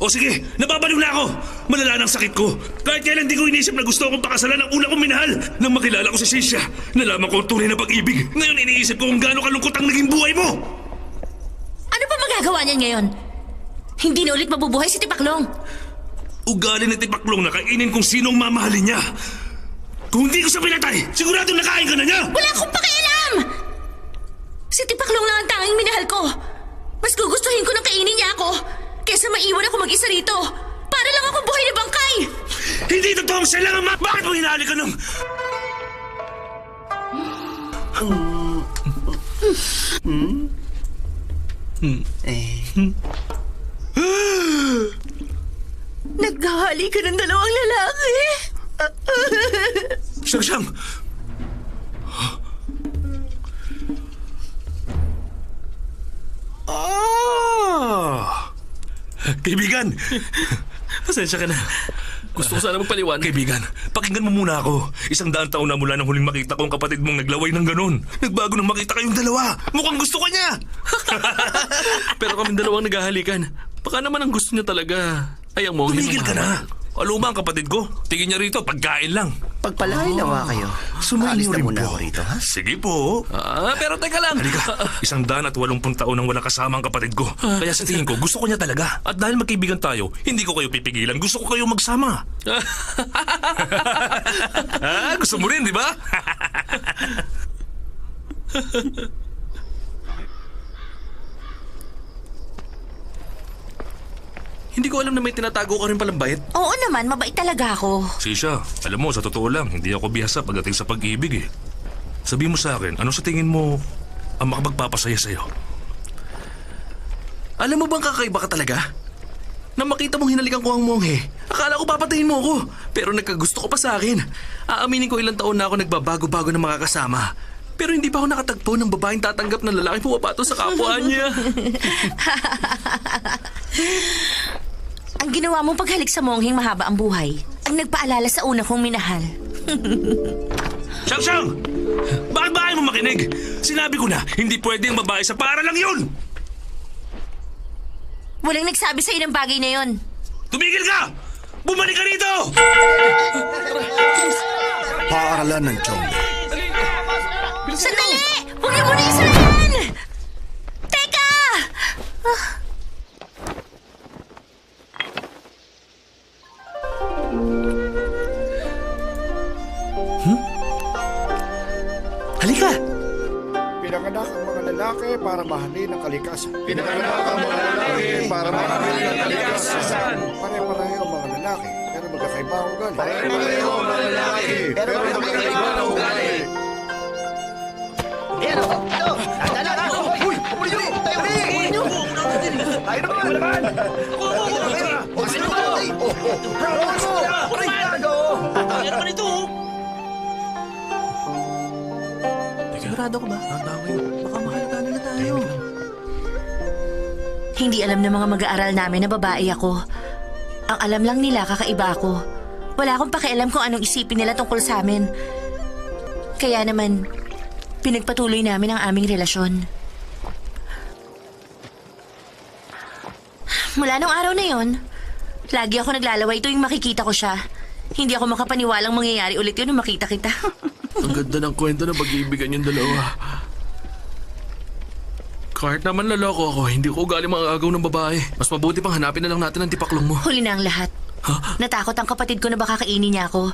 O sige, nababaliw na ako! Malala ng sakit ko. Kahit kailan di ko inisip na gusto akong pakasalan ng una kong minahal. Nang makilala ko si Sisha, nalaman ko ang tunay na pag-ibig. Ngayon iniisip ko kung gaano kalungkot ang naging buhay mo! Ano pa magagawa niyan ngayon? Hindi na ulit mabubuhay si Tipaklong. Ugali ni Tipaklong na kainin kung sinong mamahalin niya. Kung hindi ko siya pinatay, sigurado nakain ka na niya! Wala akong pakialam! Si Tipaklong lang ang tanging minahal ko. Mas gugustuhin ko nang kainin niya ako kaysa maiwan ako mag-isa rito. Para lang akong buhay na bangkay! Hindi totoo siya lang ang Bakit mo hinali ka nung... Naghahali ka ng dalawang lalaki. Siyang! Kaibigan! Pasensya ka na. Gusto ko sana magpaliwanag. Kaibigan, pakinggan mo muna ako. 100 taon na mula nang huling makita ko ang kapatid mong naglaway ng ganon. Nagbago nang makita kayong dalawa. Mukhang gusto ka niya! Pero kaming dalawang naghahalikan. Baka naman ang gusto niya talaga ay ang monghe. Tumigil ka na! Aluma ang kapatid ko. Tingin niya rito, pagkain lang. Pagpalain nawa kayo. Alis na muna ako rito, ha? Sige po. Pero teka lang. Halika, 180 taon nang wala kasama ang kapatid ko. Kaya sa tingin ko, gusto ko niya talaga. At dahil magkaibigan tayo, hindi ko kayo pipigilan. Gusto ko kayo magsama. Gusto mo rin, di ba? Hindi ko alam na may tinatago ka rin palang bait. Oo naman, mabait talaga ako. Sisha, alam mo, sa totoo lang, hindi ako bihasa pagdating sa pag-ibig eh. Sabi mo sa akin, ano sa tingin mo ang makapagpapasaya sa'yo? Alam mo bang kakaiba ka talaga? Nang makita mong hinalikan ko ang monghe, akala ko papatayin mo ako. Pero nagkagusto ko pa sa akin. Aaminin ko ilang taon na ako nagbabago-bago ng mga kasama. Pero hindi pa ako nakatagpo ng babaeng tatanggap ng lalaking pumapato sa kapwa niya. Ang ginawa mong paghalik sa mongheng mahaba ang buhay ang nagpaalala sa una kong minahal. Siyang! Bakit ba ayaw mo makinig? Sinabi ko na, hindi pwede ang babae sa para lang yun! Walang nagsabi sa'yo ng bagay na yon. Tumigil ka! Bumalik ka rito! Paaralan ng Chongde. Sandali! Huwag niyo muna isulayan! para mahalin ang kalikasan. Pinanganak ang mga lalaki para mahalin ang kalikasan. Pare-pareho ang mga lalaki, pero magkakaiba ang ugali. Pare-pareho ang mga lalaki, pero magkakaiba ang ugali. Ayan ako! Ito! Tandala ka! Uy! Pumuli nyo! Tayo ulit! Tayo naman! Kasi naman! Sigurado ka ba? Baka mahalaga nila tayo. Hindi alam ng mga mag-aaral namin na babae ako. Ang alam lang nila kakaiba ako. Wala akong pakialam kung anong isipin nila tungkol sa amin. Kaya naman, pinagpatuloy namin ang aming relasyon. Mula nung araw na yon, lagi ako naglalaway tuwing makikita ko siya. Hindi ako makapaniwalang mangyayari ulit yun nung makita kita. Ang ganda ng kwento ng pag-iibigan yung dalawa. Kahit naman laloko ako, hindi ko ugali mga agaw ng babae. Mas mabuti pang hanapin na lang natin ang tipaklong mo. Huli na ang lahat. Natakot ang kapatid ko na baka kainin niya ako.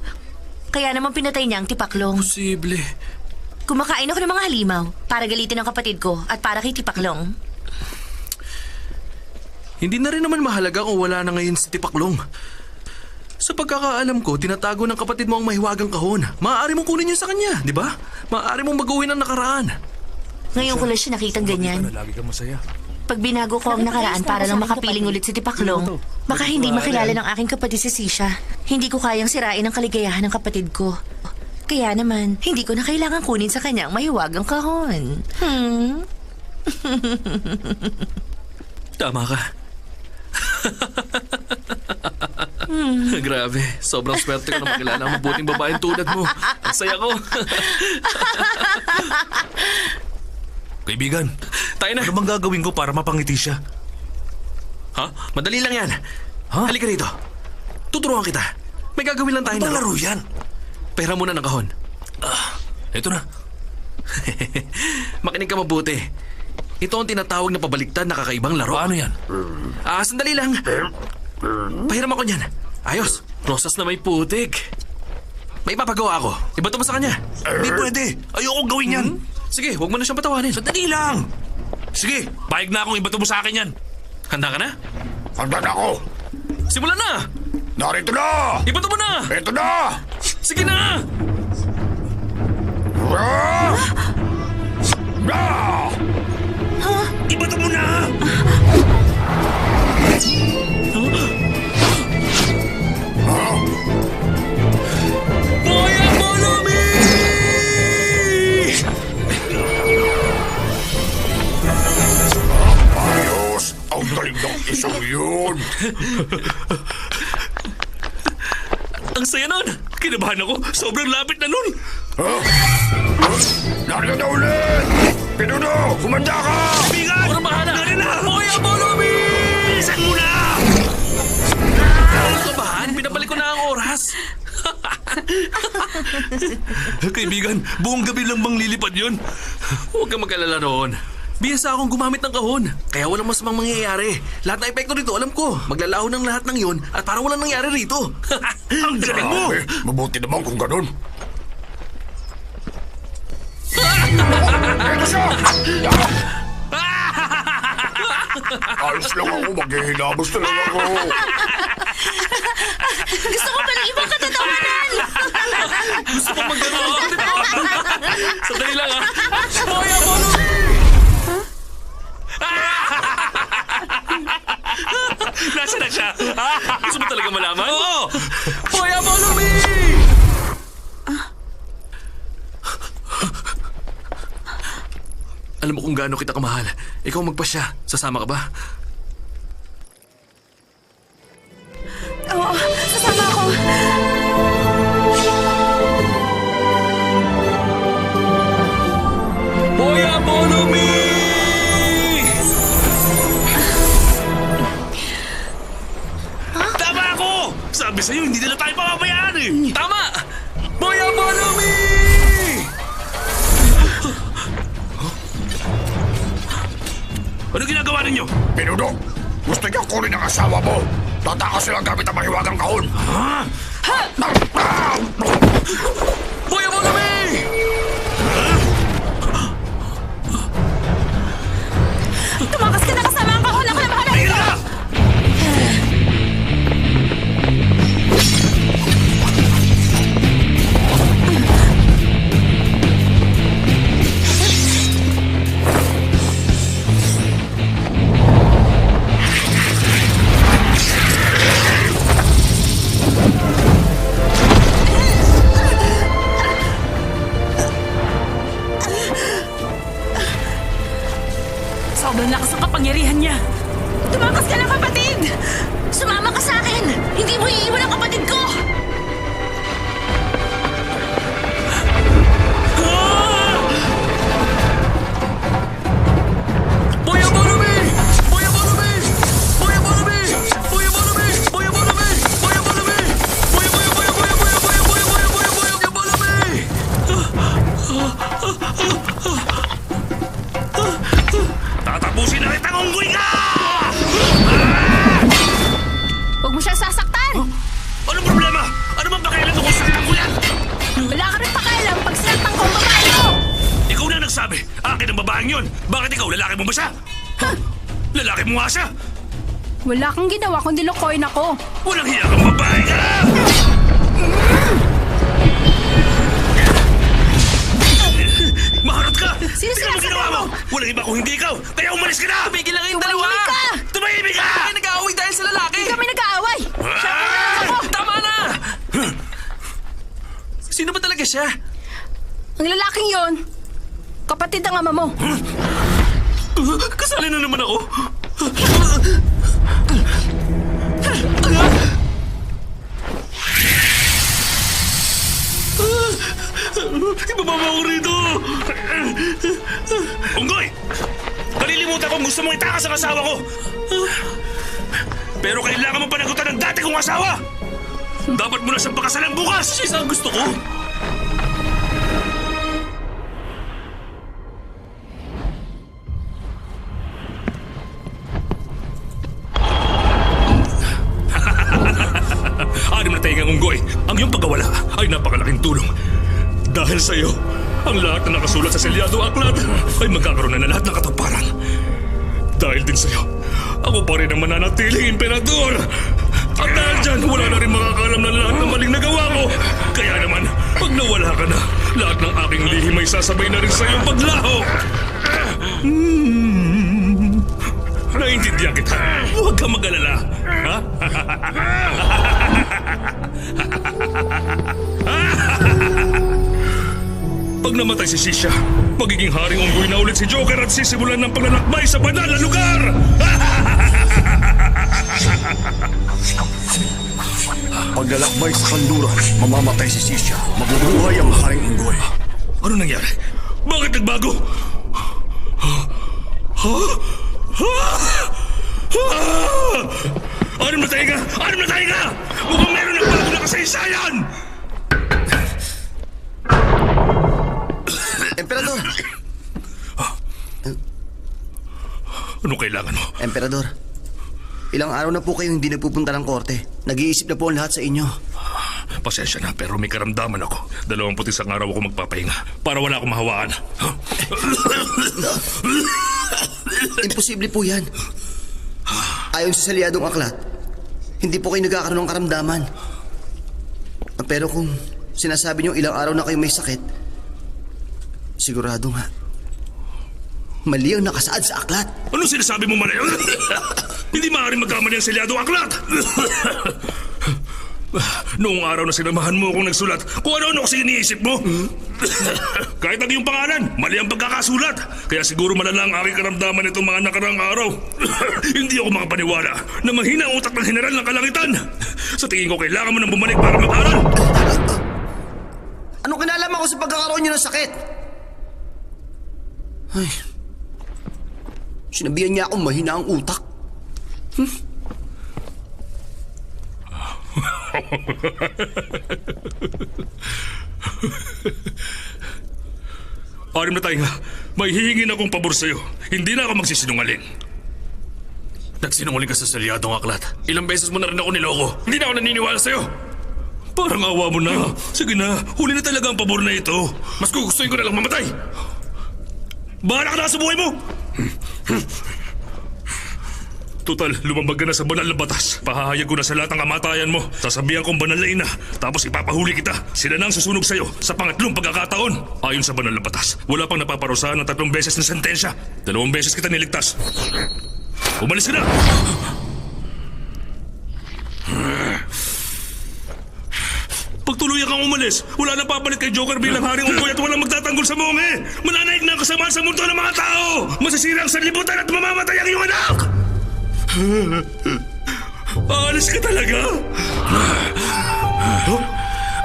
Kaya naman pinatay niya ang tipaklong. Posible. Kumakain ako ng mga halimaw para galitin ang kapatid ko at para kay tipaklong. Hindi na rin naman mahalaga kung wala na ngayon si tipaklong. Sa pagkakaalam ko, tinatago ng kapatid mo ang mahiwagang kahon. Maaari mong kunin yun sa kanya, di ba? Maaari mong baguhin ang nakaraan. Ngayon ko lang siya nakitang ganyan. Lagi kang masaya. Pag binago ko ang nakaraan para lang makapiling ulit si tipaklong, baka hindi makilala ng aking kapatid si Sisha. Hindi ko kayang sirain ang kaligayahan ng kapatid ko. Kaya naman, hindi ko na kailangan kunin sa kanya ang mahiwagang kahon. Tama ka. Grabe, sobrang swerte ko na makilala ang mabuting babaeng tulad mo. Ang saya ko. Kaibigan, Tayo na. ano bang gagawin ko para mapangiti siya? Ha? Madali lang yan. Ha? Halika rito. Tuturuan kita. May gagawin lang tayo Ano bang laro yan? Pera muna ng kahon. Ito na. Makinig ka mabuti. Ito ang tinatawag na pabaliktad na kakaibang laro. Paano yan? Sandali lang. Pahiram ako niyan. Ayos. Rosas na may putik. May papagawa ako. Ibato mo sa kanya. Hindi pwede. Ayoko gawin yan. Sige, huwag mo na siyang patawanin. Sandali lang. Sige, payag na akong ibato mo sa akin yan. Handa ka na? Handa na ako! Simulan na! Narito na! Ibato mo na! Ito na! Sige na! Ibato mo na! Boya Bolomi! Ayos! Ang galing ng isang yun! Ang saya nun! Kinabahan ako. Sobrang lapit na nun. Narito na ulit! Pinuno! Kumanda ka! Bigan! Walang bahala! Dali na! Boya Bolomi! Bilisan mo na! Ang kabahan, pinabalik ko na ang oras. Kaibigan, buong gabi lang bang lilipad yun? Huwag kang mag-alala noon. Biyasa akong gumamit ng kahon. Kaya walang masamang mangyayari. Lahat ng epekto rito, alam ko. Maglalaho ng lahat ng yon at parang walang nangyari rito. Ang galing mo! Mabuti naman kung ganun. Ayos lang ako, maghihinabos na lang ako. Gusto ko pala ibang katatawanan! Gusto mo mag-gano'n? Sandali lang, ha? Boya Bolomi! Nasaan na siya? Gusto mo talaga malaman? Oo! Boya Bolomi! Alam mo kung gaano kita kamahal. Ikaw magpasya. Sasama ka ba? Oo, sasama ako. Boya Bolomi! Tama ako! Sabi sa'yo, hindi nila tayo papabayaan eh! Tama! Boya Bolomi! Ano ginagawa ninyo? Pinuno, gusto niya kunin ang asawa mo. Tatakas silang gamit ang mahiwagang kahon. Ha? Boya Bolomi! lakas ang kapangyarihan niya. Tumakas ka na, kapatid! Sumama ka sa akin! Hindi mo iiwan ang kapatid ko! Boya Barnaby! Boya Barnaby! Boya Barnaby! Boya Barnaby! Boya Barnaby! Boya Barnaby! Boya Boya Boya Boya Boya Boya Boya Boya Boya Boya Barnaby! Tatapusin na kitang unggoy ka! Huwag mo siya sasaktan! Anong problema? Ano bang pakialam kung saktan ko yan? Wala ka rin pakialam pag sinaktan ko ang babae mo! Ikaw na nagsabi. Akin ang babaeng yun. Bakit ikaw? Lalaki mo ba siya? Lalaki mo nga siya. Wala kang ginawa kundi lokohin ako. Walang hiya kang babae ka! Maharot ka! Sino Tingnan mo sinasabi ginawa mo? Walang iba kung hindi ikaw. Kaya umalis ka na! Tumigil na kayong dalawa! Tumahimik ka! Tumahimik ka! Kaya nag-aaway dahil sa lalaki! Hindi kami nag-aaway! Tama na! Sino ba talaga siya? Ang lalaking yon, kapatid ng ama mo. Kasali na naman ako. Ibaba mo ako rito! Unggoy! Kalilimutan ko gusto mong itakas ang asawa ko! Pero kailangan mo panagutan ng dati kong asawa! Dapat mo na siyang pakasalan bukas! Siya ang gusto ko. Anim na taingang unggoy, ang iyong pagkawala ay napakalaking tulong. Dahil sa iyo, ang lahat na nakasulat sa selyado aklat ay magkakaroon na lahat ng katuparan. Dahil din sa iyo, ako pa rin ang mananatiling emperador. At dahil dyan, wala na rin makakalam ng lahat ng maling nagawa ko. Kaya naman, pag nawala ka na, lahat ng aking lihim ay sasabay na rin sa iyong paglaho. Naiintindihan kita. Huwag kang mag-alala. Ha? Pag namatay si Sisha, magiging haring unggoy na ulit si Joker at sisimulan ng paglalakbay sa banal na lugar! Paglalakbay sa kanluran, mamamatay si Sisha. Mabubuhay ang haring unggoy. Ano nangyari? Bakit nagbago? Anim na tayo ka! Anim na tayo ka! Mukhang meron ng bago na kasaysayan! Emperador! Anong kailangan mo? Emperador, ilang araw na po kayong hindi nagpupunta ng korte. Nag-iisip na po ang lahat sa inyo. Pasensya na pero may karamdaman ako. 21 araw ako magpapahinga para wala akong mahawakan. Imposible po yan. Ayon sa salyadong aklat, hindi po kayo nagkakaroon ng karamdaman. Pero kung sinasabi niyo ilang araw na kayo may sakit, sigurado nga, mali ang nakasaad sa aklat. Anong sinasabi mo, Manay? Hindi maaaring magkamali ang selyadong aklat! Noong araw na sinamahan mo akong nagsulat, kung ano-ano kasi iniisip mo. Kahit ang iyong pangalan, mali ang pagkakasulat. Kaya siguro malala ang aking karamdaman itong mga nakaraang araw. Hindi ako makapaniwala na mahina ang utak ng general ng kalangitan. Sa tingin ko, kailangan mo nang bumalik para mag-aral. Anong kinalaman ko sa pagkakaroon niyo ng sakit? Ay, sinabihan niya akong mahina ang utak. Anim na tayo nga, may hihingin akong pabor sa'yo. Hindi na ako magsisinungaling. Nagsinungaling ka sa salyadong aklat. Ilang beses mo na rin ako niloko. Hindi na ako naniniwala sa'yo. Parang awa mo na. Sige na, huli na talaga ang pabor na ito. Mas gugustuhin ko na lang mamatay. Bahala ka na sa buhay mo! Total, lumambag ka na sa banal na batas. Pahahayag ko na sa lahat ng kamatayan mo. Sasabihan kong banal na ina. Tapos ipapahuli kita. Sila na ang susunog sa'yo sa pangatlong pagkakataon. Ayon sa banal na batas, wala pang napaparusahan ng 3 beses na sentensya. 2 beses kita niligtas. Umalis ka na! Pagtuluyan ka kang umalis. Wala nang papalit kay Joker bilang haring unggoy at walang magtatanggol sa monghe. Mananaig na ang kasamaan sa mundo ng mga tao. Masisira ang sanlibutan at mamamatay ang iyong anak. Aalis ka talaga?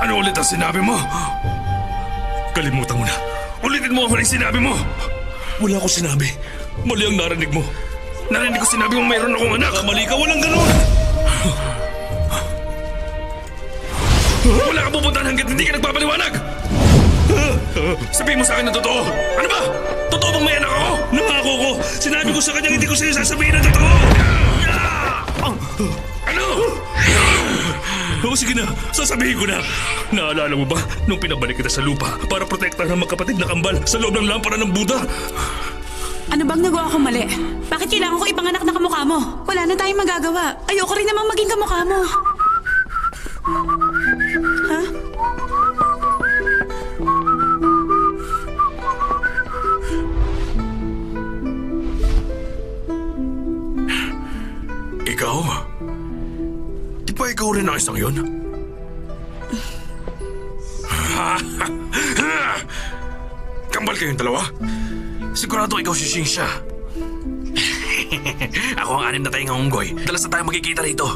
Ano ulit ang sinabi mo? Kalimutan mo na. Ulitin mo ako ng sinabi mo. Wala akong sinabi. Mali ang narinig mo. Narinig ko sinabi mong mayroon akong anak. Mali ka, walang ganun. Wala kang pupuntahan hanggat hindi ka nagpapaliwanag! Sabihin mo sa akin na totoo! Ano ba? Totoo bang may anak ako? Nangako ko! Sinabi ko sa kanya hindi ko sa'yo sasabihin na totoo! Ano? Oo, sige na. Sasabihin ko na. Naalala mo ba nung pinabalik kita sa lupa para protektahan ang magkapatid na kambal sa loob ng lampara ng Buddha? Ano bang nagawa ko mali? Bakit kailangan ko ipanganak na kamukha mo? Wala na tayong magagawa. Ayoko rin namang maging kamukha mo. Ha? Ikaw? Di ba ikaw rin ang isang yun? Kambal kayong dalawa? Sigurado ikaw si Xingsha. Ako ang anim na tayong unggoy. Dalas na tayo magkikita rito.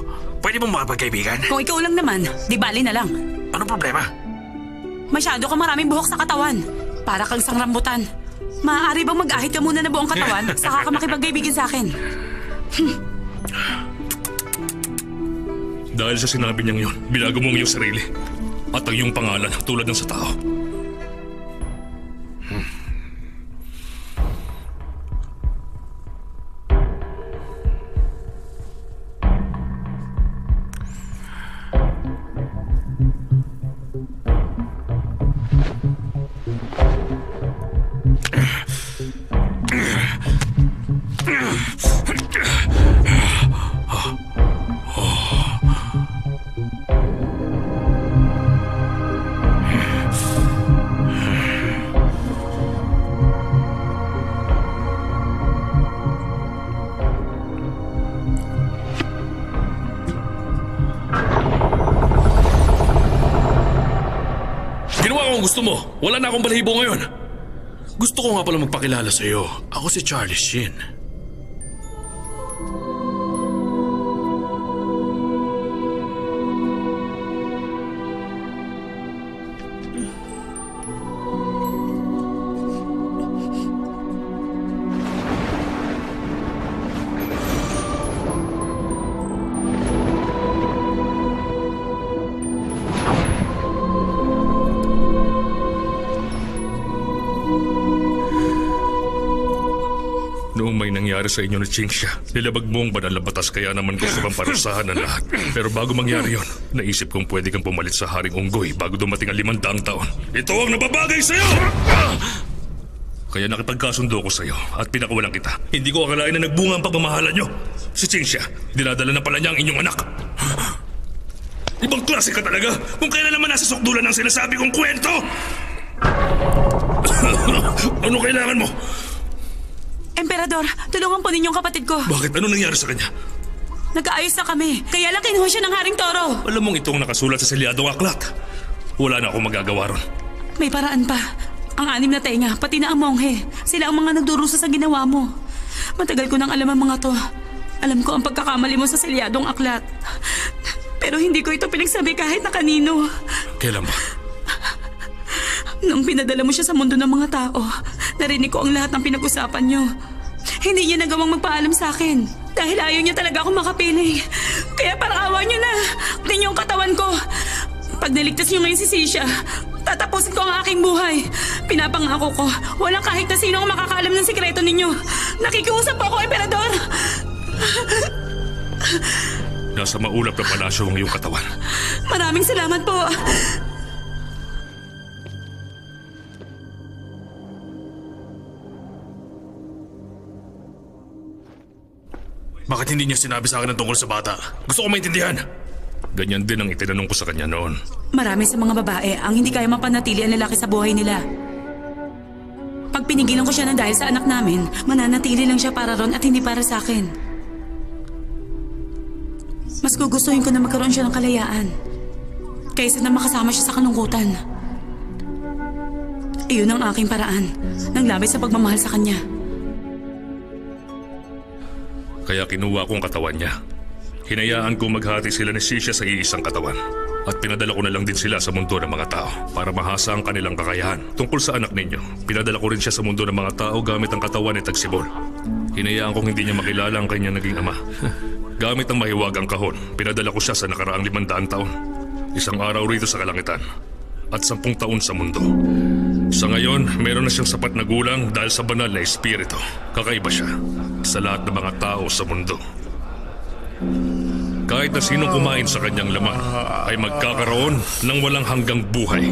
Pwede mong makapagkaibigan? Kung ikaw lang naman, di bali na lang. Anong problema? Masyado ka maraming buhok sa katawan. Para kang isang rambutan. Maaari bang mag-ahit ka muna na buong katawan, saka ka makipagkaibigan sa akin? Dahil sa sinabi niyang yun, binago mo ang iyong sarili. At ang iyong pangalan tulad ng sa tao. Gusto mo? Wala na akong balahibo ngayon. Gusto ko nga pala magpakilala sa iyo. Ako si Charlie Sheen. Noong may nangyari sa inyo ni Xingsha, nilabag mo ang banal na batas kaya naman gusto kang parusahan ng lahat. Pero bago mangyari yon, naisip kong pwede kang pumalit sa Haring Unggoy bago dumating ang 500 taon. Ito ang nababagay sa'yo! Kaya nakipagkasundo ko sa'yo at pinakawalan kita. Hindi ko akalain na nagbunga ang pagmamahalan nyo. Si Xingsha, dinadala na pala niya ang inyong anak. Ibang klase ka talaga kung kailan naman nasa sukdulan ang sinasabi kong kwento! Ano kailangan mo? Emperador, tulungan po ninyong kapatid ko. Bakit? Ano nangyari sa kanya? Nag-aayos na kami. Kaya lang kinuha siya ng Haring Toro. Alam mong itong nakasulat sa selyadong aklat. Wala na akong magagawa ron. May paraan pa. Ang anim na tenga, pati na ang monghe. Sila ang mga nagdurusa sa ginawa mo. Matagal ko nang alam ang mga to. Alam ko ang pagkakamali mo sa selyadong aklat. Pero hindi ko ito pinagsabi kahit na kanino. Kailan ba? Nung pinadala mo siya sa mundo ng mga tao, narinig ko ang lahat ng pinag-usapan niyo. Hindi niya nagawang magpaalam sa akin. Dahil ayaw niya talaga akong makapiling. Kaya parang awa niyo na. Niyo ang katawan ko. Pag naligtas niyo ngayon si Sisha, tatapusin ko ang aking buhay. Pinapangako ko, walang kahit na sino ang makakaalam ng sikreto ninyo. Nakikiusap po ako, Emperador. Nasa maulap na palasyo ang iyong katawan. Maraming salamat po. Bakit hindi niya sinabi sa akin ang tungkol sa bata? Gusto ko maintindihan. Ganyan din ang itinanong ko sa kanya noon. Marami sa mga babae ang hindi kaya mapanatili ang lalaki sa buhay nila. Pag pinigilan ko siya ng dahil sa anak namin, mananatili lang siya para ron at hindi para sa akin. Mas gugustuhin ko na magkaroon siya ng kalayaan. kaysa na makasama siya sa kalungkutan. Iyon ang aking paraan ng labis sa pagmamahal sa kanya. Kaya kinuha ko ang katawan niya. Hinayaan ko maghati sila ni Sisha sa iisang katawan. At pinadala ko na lang din sila sa mundo ng mga tao para mahasa ang kanilang kakayahan. Tungkol sa anak ninyo, pinadala ko rin siya sa mundo ng mga tao gamit ang katawan ni Tagsibol. Hinayaan kong hindi niya makilala ang kanyang naging ama. Gamit ang mahiwagang kahon, pinadala ko siya sa nakaraang 500 taon. 1 araw rito sa kalangitan at 10 taon sa mundo. Sa ngayon, meron na siyang sapat na gulang dahil sa banal na espiritu. Kakaiba siya sa lahat ng mga tao sa mundo. Kahit na sinong kumain sa kanyang laman ay magkakaroon ng walang hanggang buhay.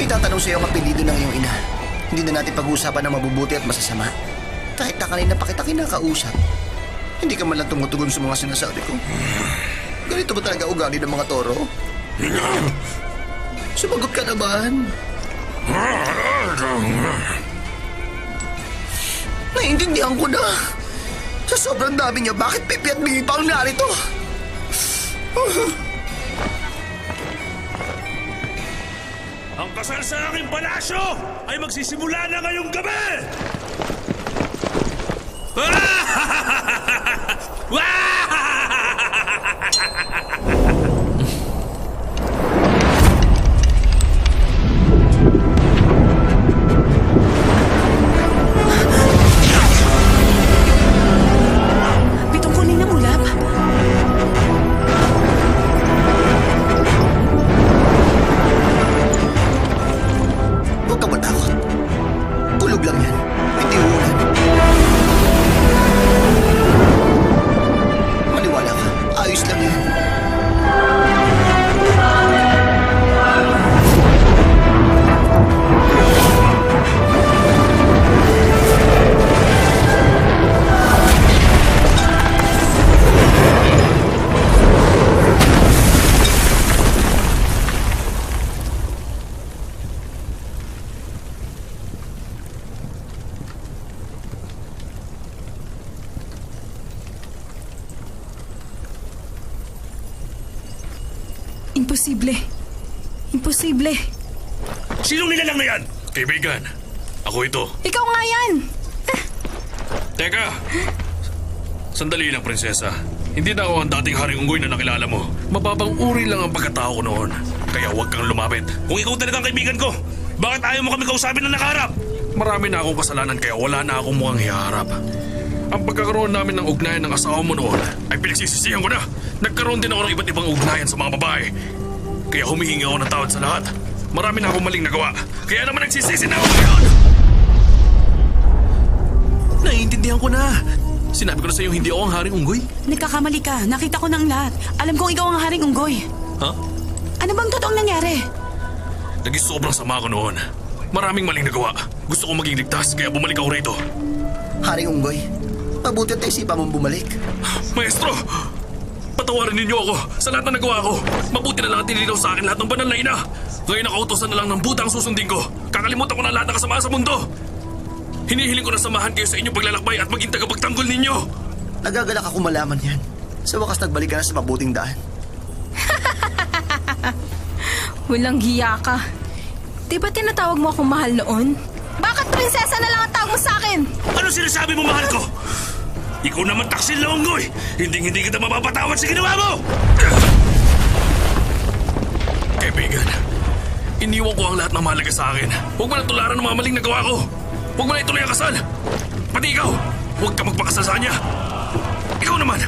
Itatanong sa iyo ang apelido ng iyong ina. Hindi na natin pag-uusapan ng mabubuti at masasama. Kahit na kanina pa kita kinakausap, hindi ka man lang tumutugon sa mga sinasabi ko. Ganito ba talaga ugali ng mga toro? Sumagot ka naman. Naiintindihan ko na. Sa sobrang dami niya, bakit pipi at bingi pa ang narito? Ang kasal sa aking palasyo ay magsisimula na ngayong gabi! Pitong kuning na ulap. Huwag ka matakot. Kulog lang yan. Hindi ulan. Maniwala ka. Ayos lang yan. Imposible. Imposible. Sinong nilalang na yan? Kaibigan, ako ito. Ikaw nga yan! Teka! Sandali lang, prinsesa. Hindi na ako ang dating Haring Unggoy na nakilala mo. Mababang uri lang ang pagkatao ko noon. Kaya huwag kang lumapit. Kung ikaw talagang kaibigan ko, bakit ayaw mo kami kausapin na nakaharap? Marami na akong kasalanan kaya wala na akong mukhang hiharap. Ang pagkakaroon namin ng ugnayan ng asawa mo noon ay pinagsisisihan ko na. Nagkaroon din ako ng iba't ibang ugnayan sa mga babae. Kaya humihingi ako ng tawad sa lahat. Marami na akong maling nagawa. Kaya naman nagsisisi na ako ngayon. Naiintindihan ko na. Sinabi ko na sa'yo hindi ako ang Haring Unggoy. Nagkakamali ka. Nakita ko ng lahat. Alam kong ikaw ang Haring Unggoy. Ha? Ano bang totoong nangyari? Naging sobrang sama ko noon. Maraming maling nagawa. Gusto kong maging ligtas kaya bumalik ako rito. Haring Unggoy, mabuti at naisipan mong bumalik. Maestro! Patawarin ninyo ako sa lahat na nagawa ko. Mabuti na lang at tinilinaw sa akin lahat ng banal na ina. Ngayon nakautosan na lang ng buta ang susundin ko. Kakalimutan ko na lahat ng kasamaan sa mundo. Hinihiling ko na samahan kayo sa inyong paglalakbay at maging tagapagtanggol ninyo. Nagagalak ako malaman yan. Sa wakas nagbalik ka na sa mabuting daan. Walang hiya ka. Di ba tinatawag mo akong mahal noon? Bakit prinsesa na lang ang tawag mo sa akin? Ano sinasabi mo, mahal ko? Ikaw naman taksil na unggoy. Hindi kita mapapatawad sa ginawa mo! Kaibigan, iniwan ko ang lahat ng mahalaga sa akin. Huwag mo na tularan ng mga maling nagawa ko. Huwag mo na ituloy ang kasal. Pati ikaw, huwag ka magpakasal sa kanya. Ikaw naman,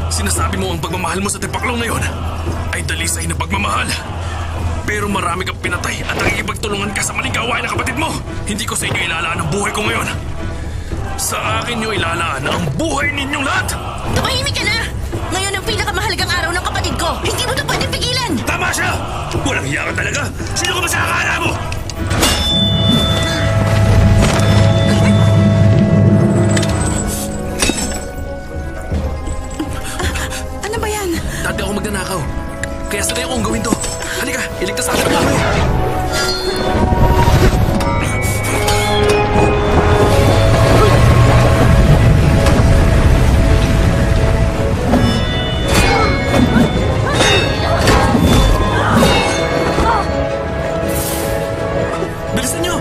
sinasabi mo ang pagmamahal mo sa tipaklong na yon ay dalisay na pagmamahal. Pero marami kang pinatay at nakikipagtulungan ka sa maling gawain ng kapatid mo. Hindi ko sa inyo ilalaan ang buhay ko ngayon. Sa akin nyo ilalaan ang buhay ninyong lahat. Tumahimik ka na! Ngayon ang pinakamahalagang araw ng kapatid ko. Hindi mo ito pwede pigilan! Tama siya! Walang hiya ka talaga! Sino ka ba sa akala mo? Ano ba yan? Dati ako magnanakaw. Kaya sanay akong gawin to. Halika, iligtas natin ang baboy. Bilisan niyo!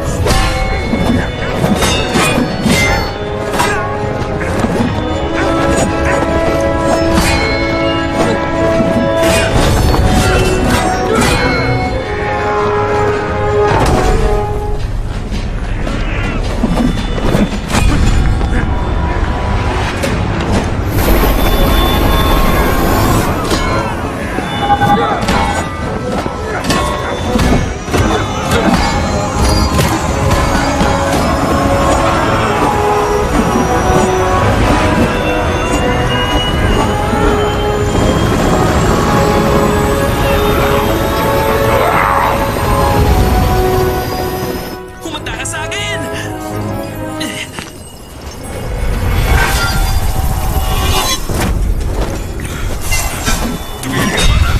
Humanda ka sa akin! Tumigil ka, bata!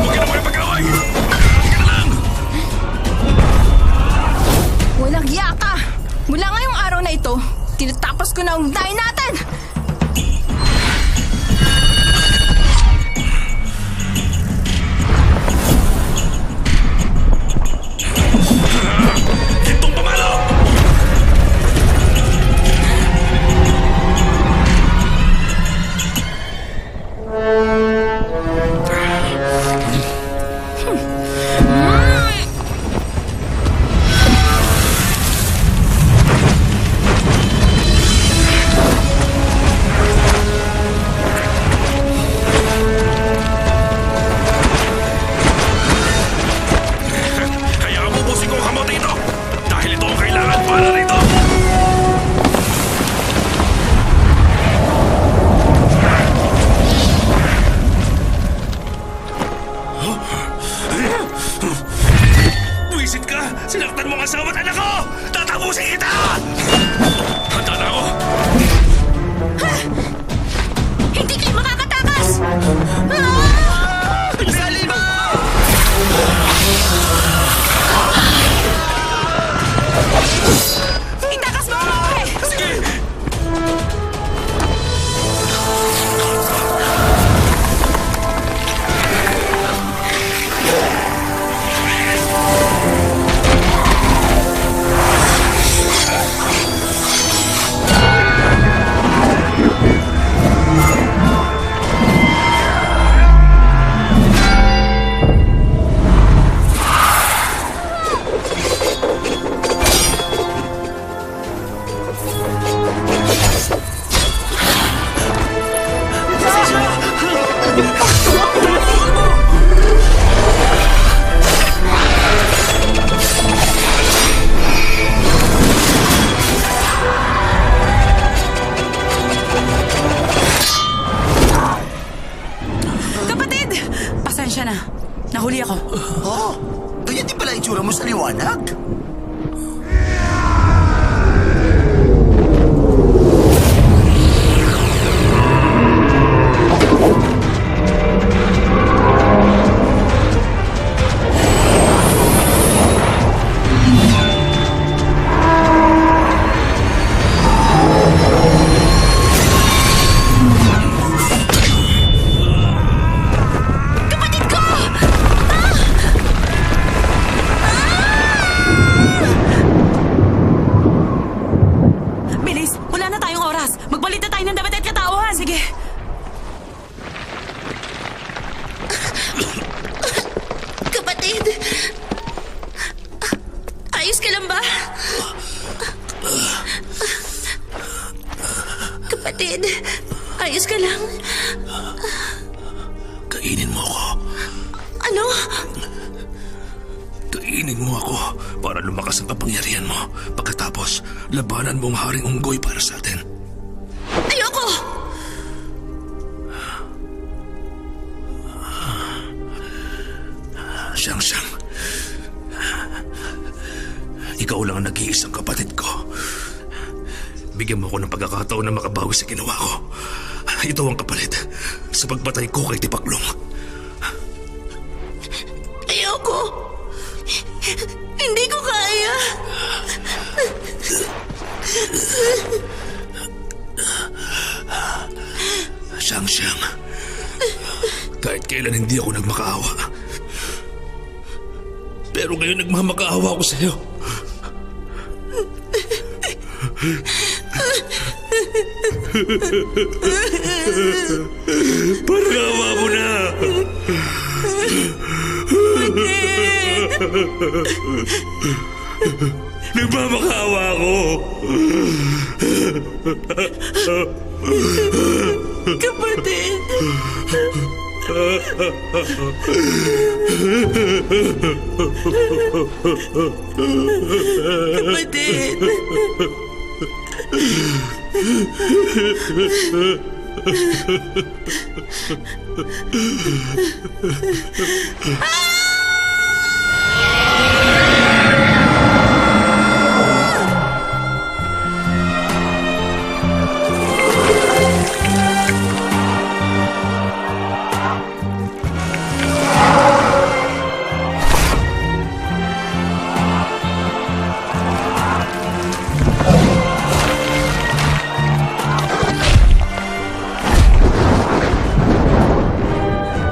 Huwag ka na makipag-away! Halika na lang! Walang hiya ka! Mula ngayong araw na ito, tinatapos ko na ang ugnayan natin! Gintong pamalo! Kaya ubusin ko ang kamote ito! Dahil ito ang kailangan para rito! Buwisit ka! Sinaktan mo ang asawa at anak ko! Tatapusin kita! Handa na ako! Hindi kayo makakatakas! Bilisan mo! Itakas mo ang monghe! Sige! Kapatid! Pasensya na. Nahuli ako. Oh, ganyan din pala itsura mo sa liwanag. Bilis! Wala na tayong oras. Magbalit na tayo ng dapat at katauhan. Sige. Kapatid! Ayos ka lang ba? Kapatid, ayos ka lang? Kainin mo ako. Ano? Kainin mo ako para lumakas ang kapangyarihan mo. Pagkatapos, labanan mo ang Haring Unggoy para sa atin. Ayoko! Siyang-siyang. nag-iisang kapatid ko. Bigyan mo ako ng pagkakataon na makabawi sa ginawa ko. Ito ang kapalit sa pagpatay ko kay Tipaklong. Ayoko! Hindi ko kaya! Siyang, kahit kailan hindi ako nagmakaawa. Pero ngayon nagmamakaawa ako sa'yo. Parang awa mo na. Nagmamakaawa ako. Kapatid! Kapatid!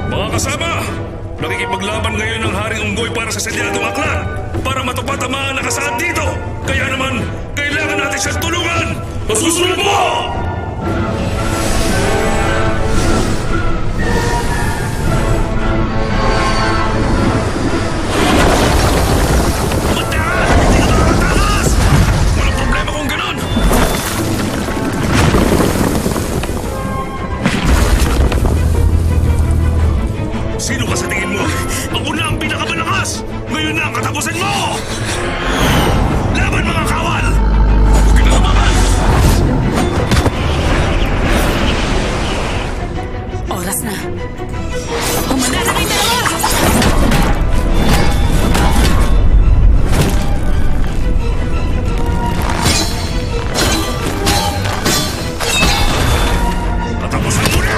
Mga kasama, nakikipaglaban ngayon ng Haring Unggoy para sa selyadong aklat para matupad ang mga nakasaad dito. Kaya naman, kailangan natin siyang tulungan. Masusunod mo! Magdaan! Hindi ka makakatakas! Walang problema kung ganon! Sino ka sa tingin mo? Ako na ang pinakamalakas! Ngayon na ang katapusan mo! Laban mga kawal! Huwag ka na lumaban! Oras na. Humanda na kayong dalawa! Katapusan mo na!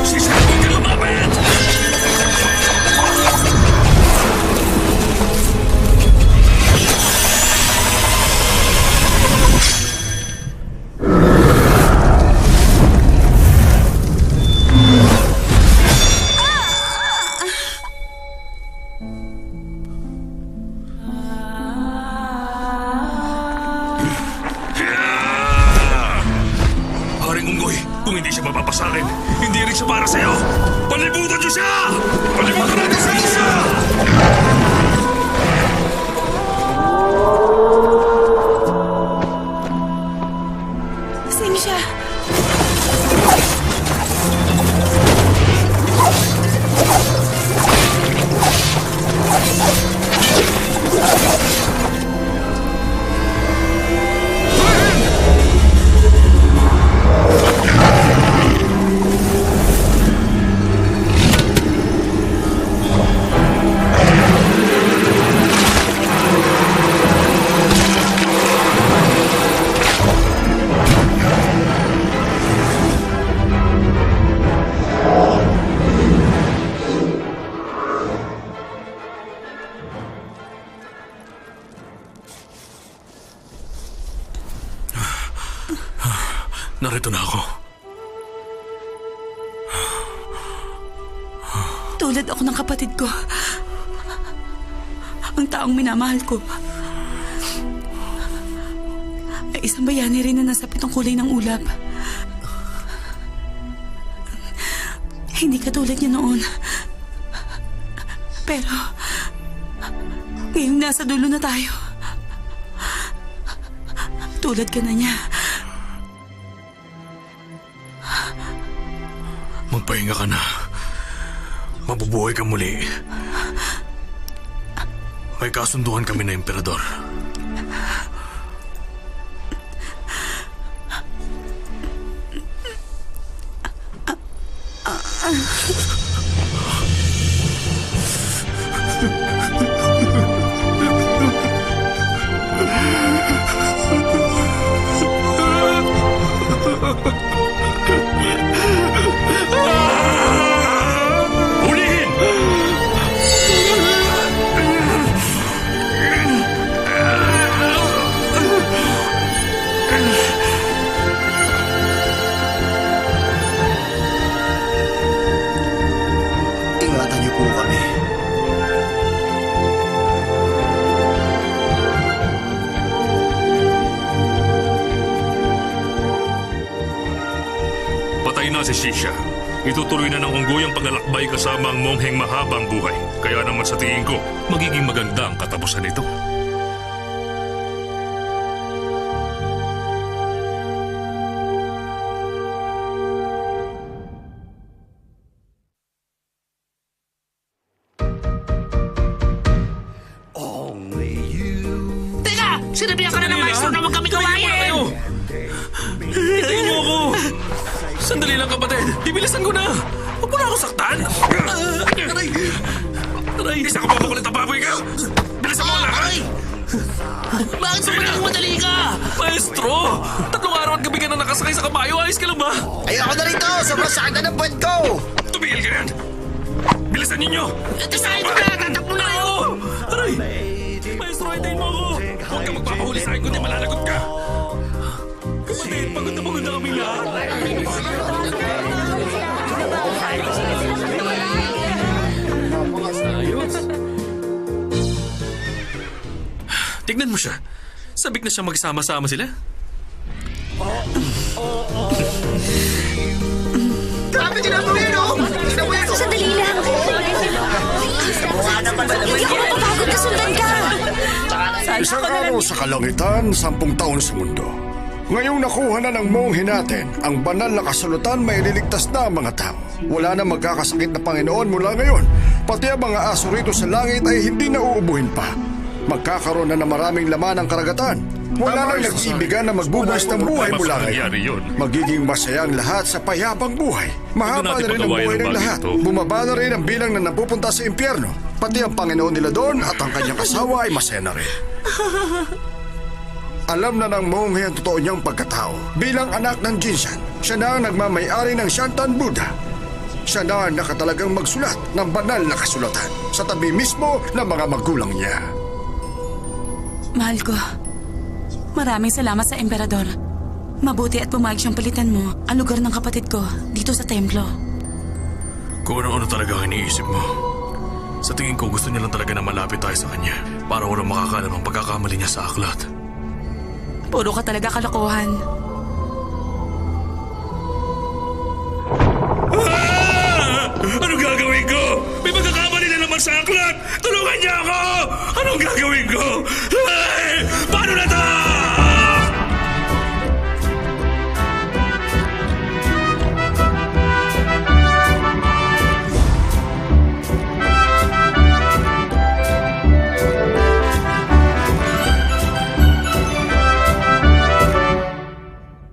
Sisabog ka lumapit! Haring Unggoy, kung hindi siya mapapasakin, hindi rin siya para sa'yo! Palibutan niyo siya! Palibutan natin sa isa! Saan siya? Narito na ako. Tulad ako ng kapatid ko. Ang taong minamahal ko. Ay isang bayani rin na nasa pitong kulay ng ulap. Hindi katulad niya noon. Pero, ngayong nasa dulo na tayo. Tulad ka na niya. Magpahinga ka na. Mabubuhay ka muli. May kasunduan kami na emperador. Hulihin! Ingatan niyo po kami. Patay na si Shisha. Itutuloy na ng unggoy ang paglalakbay kasama ang mongheng mahabang buhay. Kaya naman sa tingin ko, magiging maganda ang katapusan nito. Teka! Sinabihan ka na ng maestro na huwag kami gawain! Hintayin niyo ako! Sandali lang, kapatid. Bibilisan ko na. Huwag mo na ako saktan. Aray! Aray! Isa ka pa makulit na baboy ka! Bilisan mo na! Aray! Bakit sobrang madali ka? Maestro! 3 araw at gabi ka na nakasakay sa kabayo. Ayos ka lang ba? Ayoko na rito! Sobrang sakit na ng puwet ko! Tumigil ka yan! Bilisan ninyo! Tisahin ko na! Tatakbo na ako! Aray! Maestro, hintayin mo ako! Huwag ka magpapahuli sa akin kundi malalagot ka! Kapatid, pagod na kami lahat. Tignan mo siya. Sabik na siya magsama-sama sila. Grabe, ginagawa yun, oh! Ginagawa yun, oh! Sandali lang. Hindi ako mapapagod na sundan ka. Isang araw sa kalangitan, 10 taon sa mundo. Ngayong nakuha na ng monghe natin ang banal na kasalutan, may liligtas na ang mga tao. Wala na magkakasakit na Panginoon mula ngayon. Pati ang mga aso rito sa langit ay hindi na uubuhin pa. Magkakaroon na ng maraming laman ang karagatan. Wala nang nag-iibigan na magbubuhos ng buhay Mas mula nangyari ngayon. yun. Magiging masayang lahat sa payapang buhay. Mahaba natin na rin ang pagawain buhay ang ng bagay lahat. ito. Bumaba na rin ang bilang na napupunta sa impyerno. Pati ang Panginoon nila doon at ang kanyang asawa ay masaya na rin. Alam na ng monghe ang totoo niyang pagkatao. Bilang anak ng Jinsan, siya na ang nagmamay-ari ng Shantan Buddha. Siya na ang nakatalagang magsulat ng banal na kasulatan sa tabi mismo ng mga magulang niya. Mahal ko, maraming salamat sa emperador. Mabuti at pumayag siyang palitan mo ang lugar ng kapatid ko dito sa templo. Kung ano talaga ang iniisip mo. Sa tingin ko, gusto niya lang talaga na malapit tayo sa kanya para walang makakalam ang pagkakamali niya sa aklat. Puro ka talaga kalokohan.